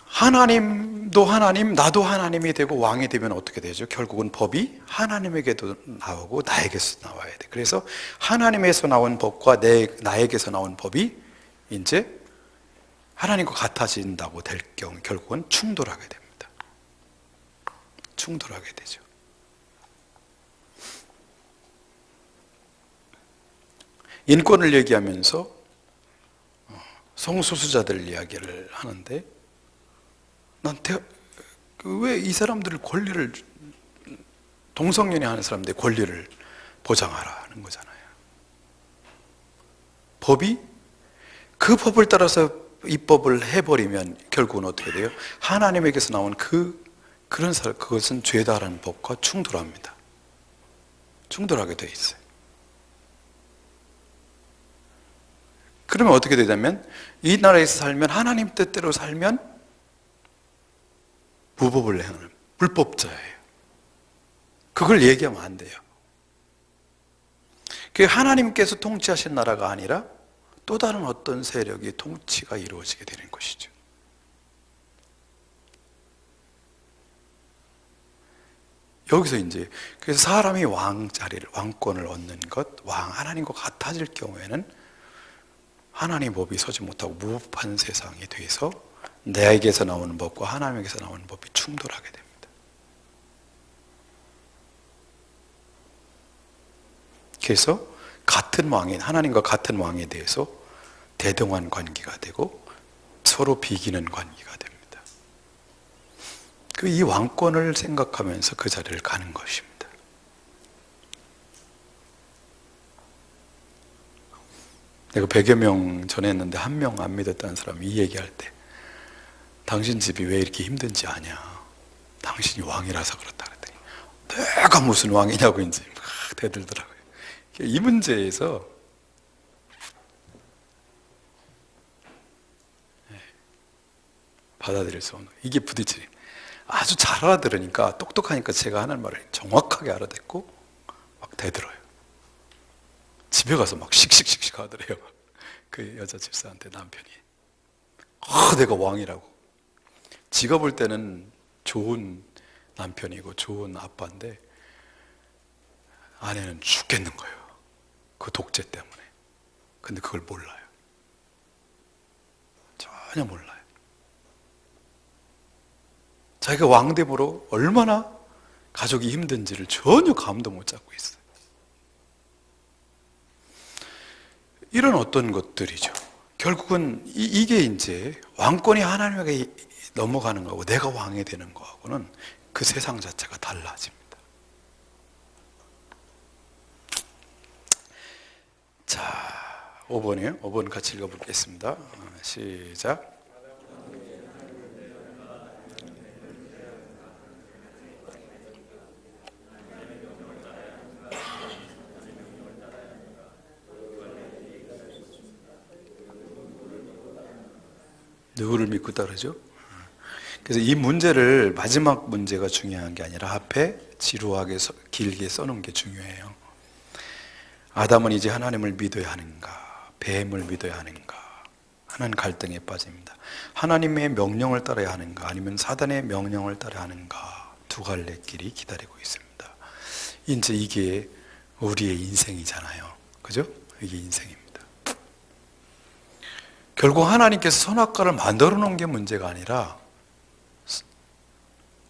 하나님도 하나님, 나도 하나님이 되고 왕이 되면 어떻게 되죠? 결국은 법이 하나님에게도 나오고 나에게서 나와야 돼. 그래서 하나님에서 나온 법과 나에게서 나온 법이 이제 하나님과 같아진다고 될 경우 결국은 충돌하게 됩니다. 충돌하게 되죠. 인권을 얘기하면서 성소수자들 이야기를 하는데, 왜 이 사람들을 권리를, 동성연애 하는 사람들의 권리를 보장하라는 거잖아요. 법이 그 법을 따라서 입법을 해버리면 결국은 어떻게 돼요? 하나님에게서 나온 그것은 죄다라는 법과 충돌합니다. 충돌하게 돼 있어요. 그러면 어떻게 되냐면, 이 나라에서 살면, 하나님 뜻대로 살면 무법을 행하는 불법자예요. 그걸 얘기하면 안 돼요. 그게 하나님께서 통치하신 나라가 아니라 또 다른 어떤 세력이 통치가 이루어지게 되는 것이죠. 여기서 이제 그래서 사람이 왕 자리를 왕권을 얻는 것, 왕 하나님과 같아질 경우에는 하나님 법이 서지 못하고 무법한 세상이 돼서 내에게서 나오는 법과 하나님에게서 나오는 법이 충돌하게 됩니다. 그래서 같은 왕인 하나님과 같은 왕에 대해서 대등한 관계가 되고 서로 비기는 관계가 됩니다. 그 이 왕권을 생각하면서 그 자리를 가는 것입니다. 내가 100여 명 전했는데 한 명 안 믿었다는 사람이 이 얘기할 때 당신 집이 왜 이렇게 힘든지 아냐? 당신이 왕이라서 그렇다 그랬더니 내가 무슨 왕이냐고 이제 막 대들더라고요. 이 문제에서 받아들일 수 없는 이게 부딪히는 아주 잘 알아들으니까 똑똑하니까 제가 하는 말을 정확하게 알아듣고 막 대들어요. 집에 가서 막 씩씩씩씩 하더래요. 그 여자 집사한테 남편이 내가 왕이라고. 지가 볼 때는 좋은 남편이고 좋은 아빠인데 아내는 죽겠는 거예요. 그 독재 때문에. 근데 그걸 몰라요. 전혀 몰라요. 자기가 왕됨으로 얼마나 가족이 힘든지를 전혀 감도 못 잡고 있어요. 이런 어떤 것들이죠. 결국은 이게 이제 왕권이 하나님에게 넘어가는 거고 내가 왕이 되는 거하고는 그 세상 자체가 달라집니다. 자, 5번이요. 5번 같이 읽어보겠습니다. 시작. 누구를 믿고 따르죠? 그래서 이 문제를 마지막 문제가 중요한 게 아니라 앞에 지루하게 길게 써놓은 게 중요해요. 아담은 이제 하나님을 믿어야 하는가 뱀을 믿어야 하는가 하는 갈등에 빠집니다. 하나님의 명령을 따라야 하는가 아니면 사단의 명령을 따라야 하는가 두 갈래 길이 기다리고 있습니다. 이제 이게 우리의 인생이잖아요. 그죠? 이게 인생입니다. 결국 하나님께서 선악과를 만들어 놓은 게 문제가 아니라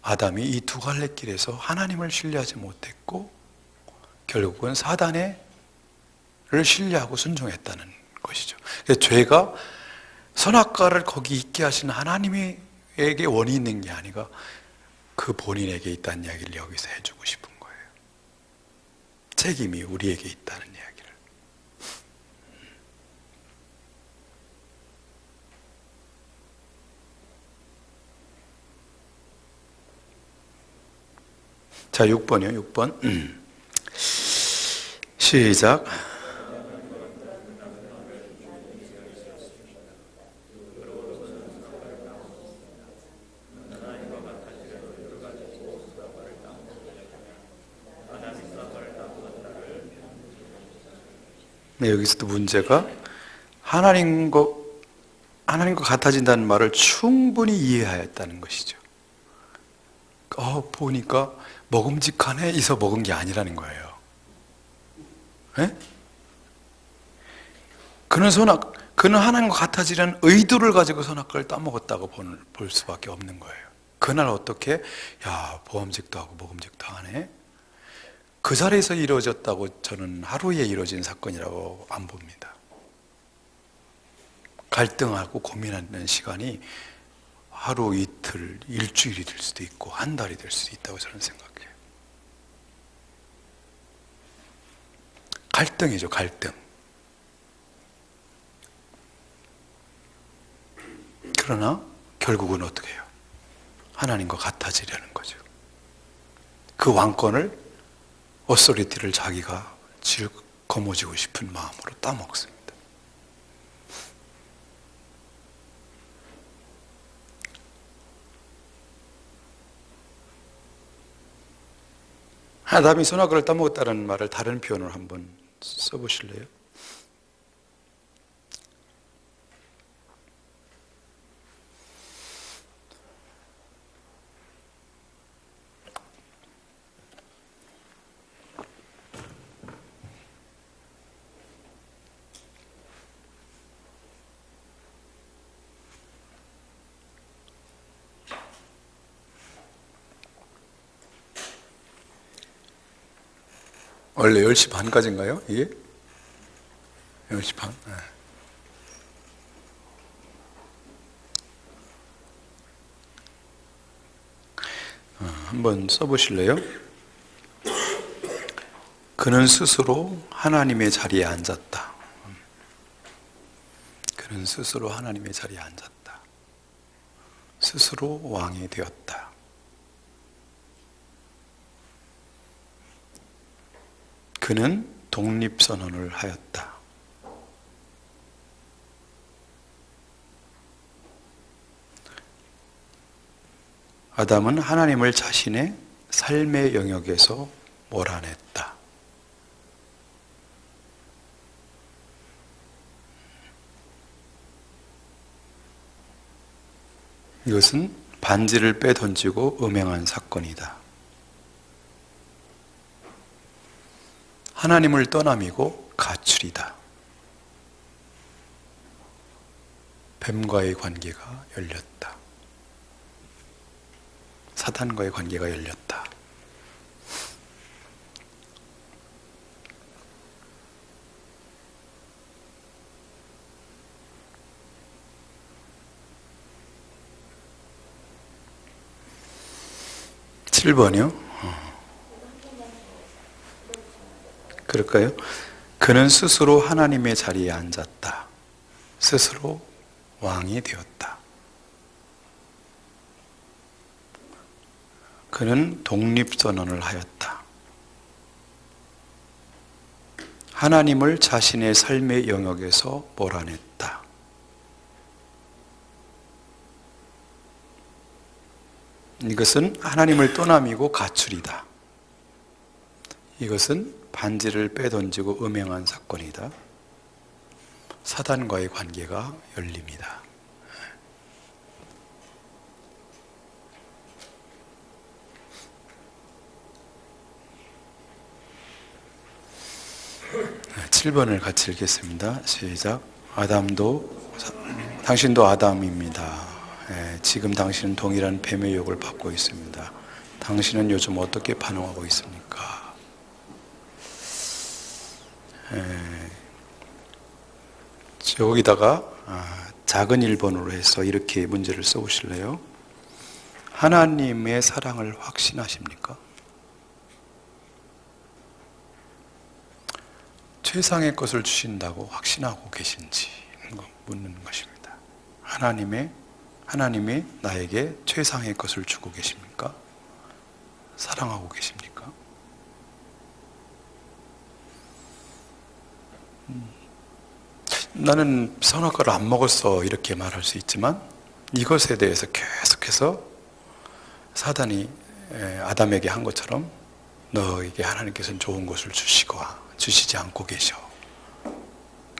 아담이 이 두 갈래 길에서 하나님을 신뢰하지 못했고 결국은 사단을 신뢰하고 순종했다는 것이죠. 그래서 죄가 선악과를 거기 있게 하시는 하나님에게 원이 있는 게 아니라 그 본인에게 있다는 이야기를 여기서 해주고 싶은 거예요. 책임이 우리에게 있다는 이야기를. 자, 6번이요. 6번. 시작. 네, 여기서도 문제가 하나님과 같아진다는 말을 충분히 이해하였다는 것이죠. 보니까 먹음직하네 해서 먹은 게 아니라는 거예요. 네? 그는 하나님과 같아지려는 의도를 가지고 선악과를 따먹었다고 볼 수밖에 없는 거예요. 그날 어떻게 보암직도 하고 먹음직도 하네. 그 자리에서 이루어졌다고 저는 하루에 이루어진 사건이라고 안 봅니다. 갈등하고 고민하는 시간이 하루, 이틀, 일주일이 될 수도 있고 한 달이 될 수도 있다고 저는 생각해요. 갈등이죠, 갈등. 그러나 결국은 어떻게 해요? 하나님과 같아지려는 거죠. 그 왕권을 어소리티를 자기가 거머쥐고 싶은 마음으로 따먹습니다. 아담이 선악과를 따먹었다는 말을 다른 표현으로 한번 써보실래요? 원래 10시 반까지인가요? 이게? 10시 반? 네. 한번 써보실래요? 그는 스스로 하나님의 자리에 앉았다. 그는 스스로 하나님의 자리에 앉았다. 스스로 왕이 되었다. 그는 독립선언을 하였다. 아담은 하나님을 자신의 삶의 영역에서 몰아냈다. 이것은 반지를 빼던지고 음행한 사건이다. 하나님을 떠남이고 가출이다. 뱀과의 관계가 열렸다. 사탄과의 관계가 열렸다. 칠 번이요? 그럴까요? 그는 스스로 하나님의 자리에 앉았다. 스스로 왕이 되었다. 그는 독립선언을 하였다. 하나님을 자신의 삶의 영역에서 몰아냈다. 이것은 하나님을 떠남이고 가출이다. 이것은 반지를 빼던지고 음행한 사건이다. 사단과의 관계가 열립니다. 네, 7번을 같이 읽겠습니다. 시작. 당신도 아담입니다. 지금 당신은 동일한 뱀의 유혹을 받고 있습니다. 당신은 요즘 어떻게 반응하고 있습니까? 여기다가 작은 1번으로 해서 이렇게 문제를 써보실래요? 하나님의 사랑을 확신하십니까? 최상의 것을 주신다고 확신하고 계신지 묻는 것입니다. 하나님이 나에게 최상의 것을 주고 계십니까? 사랑하고 계십니까? 나는 선악과를 안 먹었어 이렇게 말할 수 있지만 이것에 대해서 계속해서 사단이 아담에게 한 것처럼 너에게 하나님께서는 좋은 것을 주시지 않고 계셔.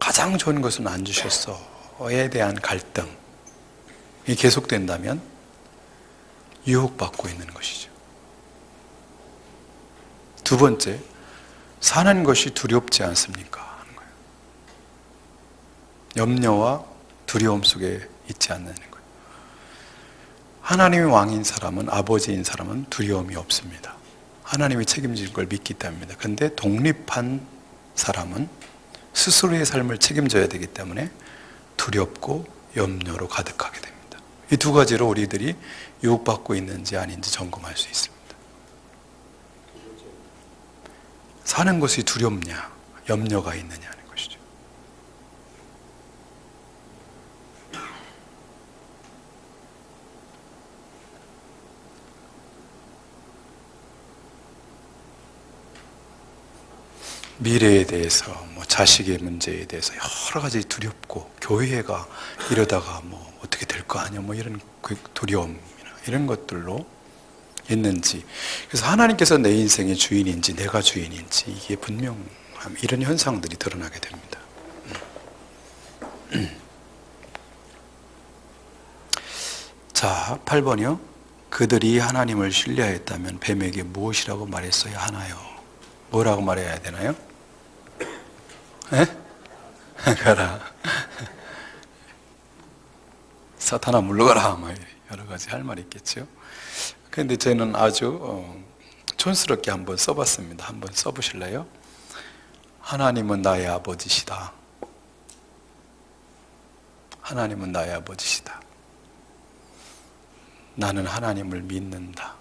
가장 좋은 것은 안 주셨어에 대한 갈등이 계속된다면 유혹받고 있는 것이죠. 두 번째, 사는 것이 두렵지 않습니까? 하는 거예요. 염려와 두려움 속에 있지 않는 거예요. 하나님이 왕인 사람은, 아버지인 사람은 두려움이 없습니다. 하나님이 책임질 걸 믿기 때문입니다. 그런데 독립한 사람은 스스로의 삶을 책임져야 되기 때문에 두렵고 염려로 가득하게 됩니다. 이 두 가지로 우리들이 유혹받고 있는지 아닌지 점검할 수 있습니다. 사는 것이 두렵냐, 염려가 있느냐 하는 것이죠. 미래에 대해서, 자식의 문제에 대해서 여러 가지 두렵고, 교회가 이러다가 어떻게 될 거 아니야, 이런 두려움이나 이런 것들로 있는지. 그래서 하나님께서 내 인생의 주인인지 내가 주인인지 이게 분명함, 이런 현상들이 드러나게 됩니다. 자, 8번이요. 그들이 하나님을 신뢰하였다면 뱀에게 무엇이라고 말했어야 하나요? 뭐라고 말해야 되나요? 가라. 사탄아 물러가라. 여러 가지 할 말이 있겠죠. 그런데 저는 아주 촌스럽게 한번 써봤습니다. 한번 써보실래요? 하나님은 나의 아버지시다. 하나님은 나의 아버지시다. 나는 하나님을 믿는다.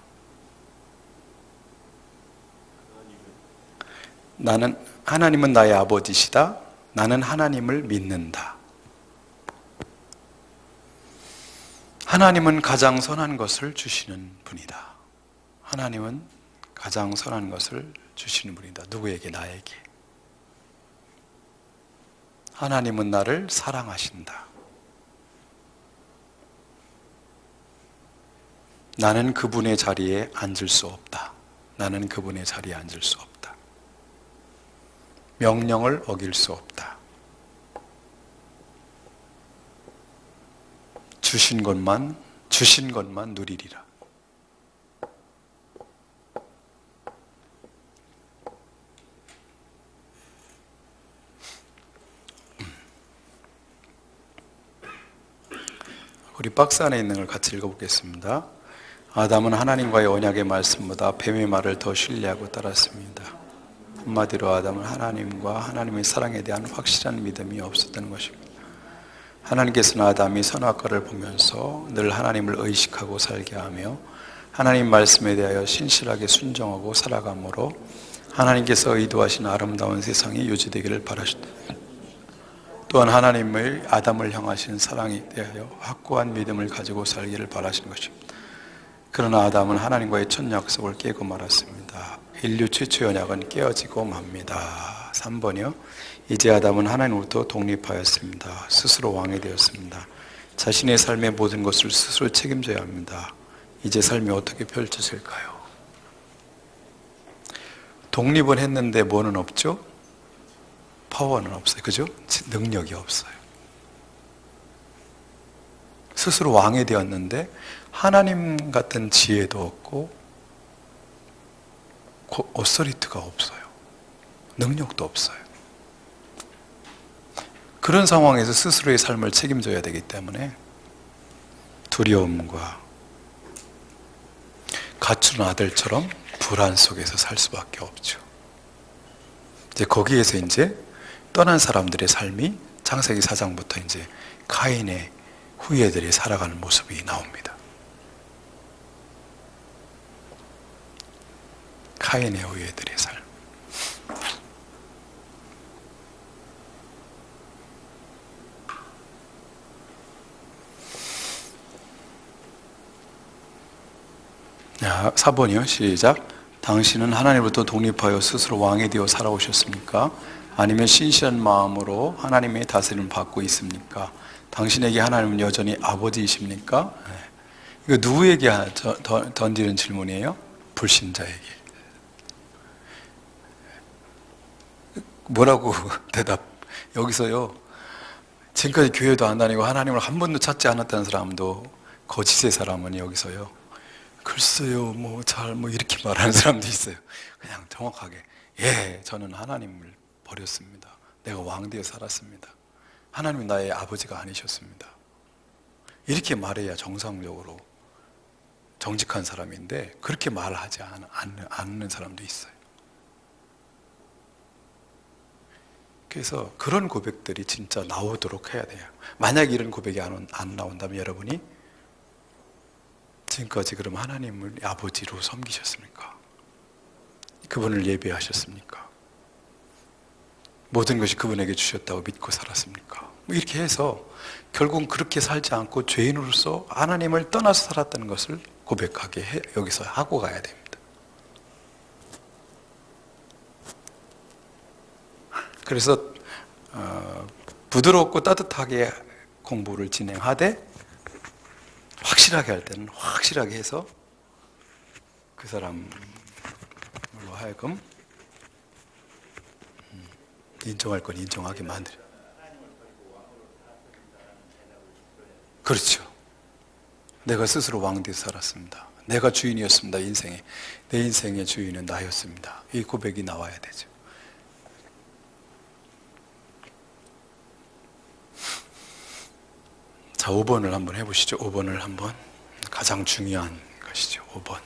하나님은 나의 아버지시다. 나는 하나님을 믿는다. 하나님은 가장 선한 것을 주시는 분이다. 하나님은 가장 선한 것을 주시는 분이다. 누구에게? 나에게. 하나님은 나를 사랑하신다. 나는 그분의 자리에 앉을 수 없다. 나는 그분의 자리에 앉을 수 없다. 명령을 어길 수 없다. 주신 것만 누리리라. 우리 박스 안에 있는 걸 같이 읽어보겠습니다. 아담은 하나님과의 언약의 말씀보다 뱀의 말을 더 신뢰하고 따랐습니다. 한마디로 아담은 하나님과 하나님의 사랑에 대한 확실한 믿음이 없었던 것입니다. 하나님께서는 아담이 선악과를 보면서 늘 하나님을 의식하고 살게 하며 하나님 말씀에 대하여 신실하게 순종하고 살아감으로 하나님께서 의도하신 아름다운 세상이 유지되기를 바라셨다. 또한 하나님의 아담을 향하신 사랑에 대하여 확고한 믿음을 가지고 살기를 바라신 것입니다. 그러나 아담은 하나님과의 첫 약속을 깨고 말았습니다. 인류 최초의 언약은 깨어지고 맙니다. 3번이요. 이제 아담은 하나님으로부터 독립하였습니다. 스스로 왕이 되었습니다. 자신의 삶의 모든 것을 스스로 책임져야 합니다. 이제 삶이 어떻게 펼쳐질까요? 독립은 했는데 뭐는 없죠? 파워는 없어요. 그죠? 능력이 없어요. 스스로 왕이 되었는데 하나님 같은 지혜도 없고 어서리티가 없어요. 능력도 없어요. 그런 상황에서 스스로의 삶을 책임져야 되기 때문에 두려움과 갖춘 아들처럼 불안 속에서 살 수밖에 없죠. 이제 거기에서 이제 떠난 사람들의 삶이 창세기 4장부터 이제 카인의 후예들이 살아가는 모습이 나옵니다. 카인의 후예들의 삶. 자, 4번이요. 시작. 당신은 하나님으로부터 독립하여 스스로 왕이 되어 살아오셨습니까? 아니면 신실한 마음으로 하나님의 다스림을 받고 있습니까? 당신에게 하나님은 여전히 아버지이십니까? 이거 누구에게 던지는 질문이에요? 불신자에게. 뭐라고 대답? 여기서요, 지금까지 교회도 안 다니고 하나님을 한 번도 찾지 않았다는 사람도, 거짓의 사람은 여기서요, 글쎄요, 이렇게 말하는 사람도 있어요. 그냥 정확하게, 예, 저는 하나님을 버렸습니다. 내가 왕되어 살았습니다. 하나님은 나의 아버지가 아니셨습니다. 이렇게 말해야 정상적으로 정직한 사람인데, 그렇게 말하지 않는 사람도 있어요. 그래서 그런 고백들이 진짜 나오도록 해야 돼요. 만약 이런 고백이 안 나온다면 여러분이 지금까지 그럼 하나님을 아버지로 섬기셨습니까? 그분을 예배하셨습니까? 모든 것이 그분에게 주셨다고 믿고 살았습니까? 이렇게 해서 결국은 그렇게 살지 않고 죄인으로서 하나님을 떠나서 살았다는 것을 고백하게 여기서 하고 가야 됩니다. 그래서 부드럽고 따뜻하게 공부를 진행하되 확실하게 할 때는 확실하게 해서 그 사람으로 하여금 인정할 건 인정하게 만들어요. 그렇죠. 내가 스스로 왕되어 살았습니다. 내가 주인이었습니다. 인생에. 내 인생의 주인은 나였습니다. 이 고백이 나와야 되죠. 자, 5번을 한번 해보시죠. 5번을 한번. 가장 중요한 것이죠. 5번.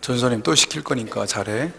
전소님 또 시킬 거니까 잘해.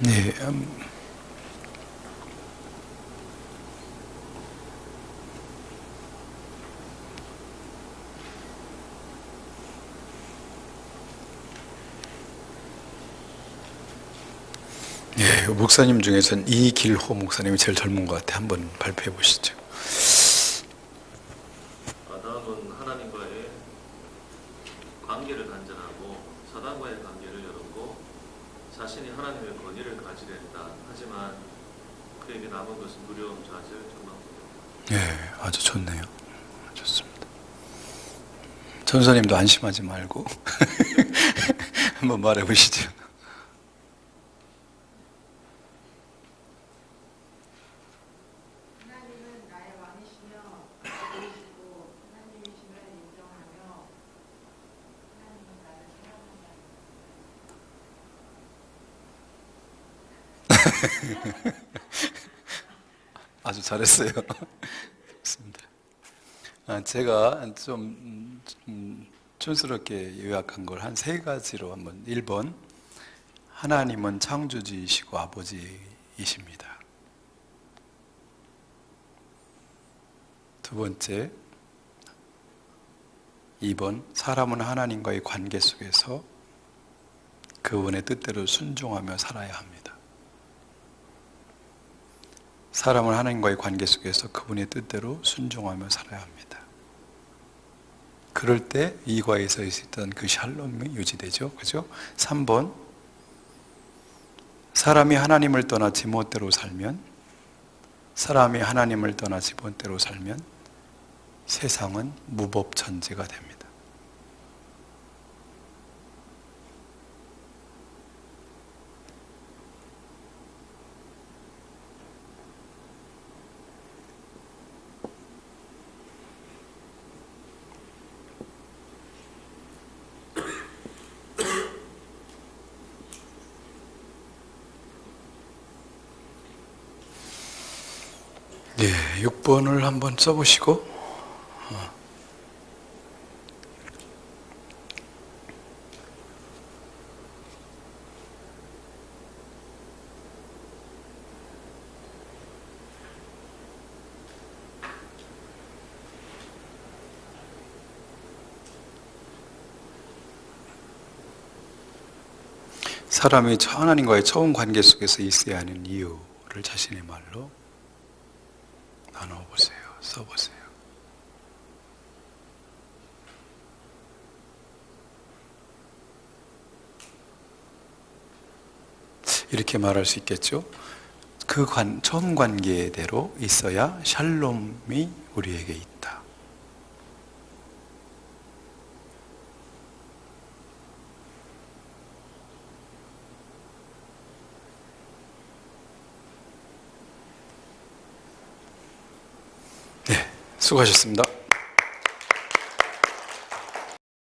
네, 예, 목사님 중에서는 이길호 목사님이 제일 젊은 것 같아. 한번 발표해 보시죠. 아담은 하나님과의 관계를 단절하고 사단과의 관계를 열었고 자신이 하나님의 권위를 가지려 했다. 하지만 그에게 남은 것은 두려움, 좌절, 절망. 예, 아주 좋네요. 좋습니다. 전사님도 안심하지 말고 한번 말해 보시죠. 하나님은 나의 왕이시며 왕이시고 하나님이심을 인정하며 하나님은 나를 사랑한다. 아주 잘했어요. 좋습니다. 제가 좀 촌스럽게 요약한 걸 한 세 가지로 한번. 1번, 하나님은 창조주이시고 아버지이십니다. 두 번째, 2번, 사람은 하나님과의 관계 속에서 그분의 뜻대로 순종하며 살아야 합니다. 사람은 하나님과의 관계 속에서 그분의 뜻대로 순종하며 살아야 합니다. 그럴 때 이과에서 있었던 그 샬롬이 유지되죠. 그죠? 3번, 사람이 하나님을 떠나 지멋대로 살면, 사람이 하나님을 떠나 지멋대로 살면 세상은 무법천지가 됩니다. 예, 6번을 한번 써보시고, 사람이 하나님과의 처음 관계 속에서 있어야 하는 이유를 자신의 말로 나눠보세요. 써보세요. 이렇게 말할 수 있겠죠. 그 처음 관계대로 있어야 샬롬이 우리에게 있다. 네, 수고하셨습니다.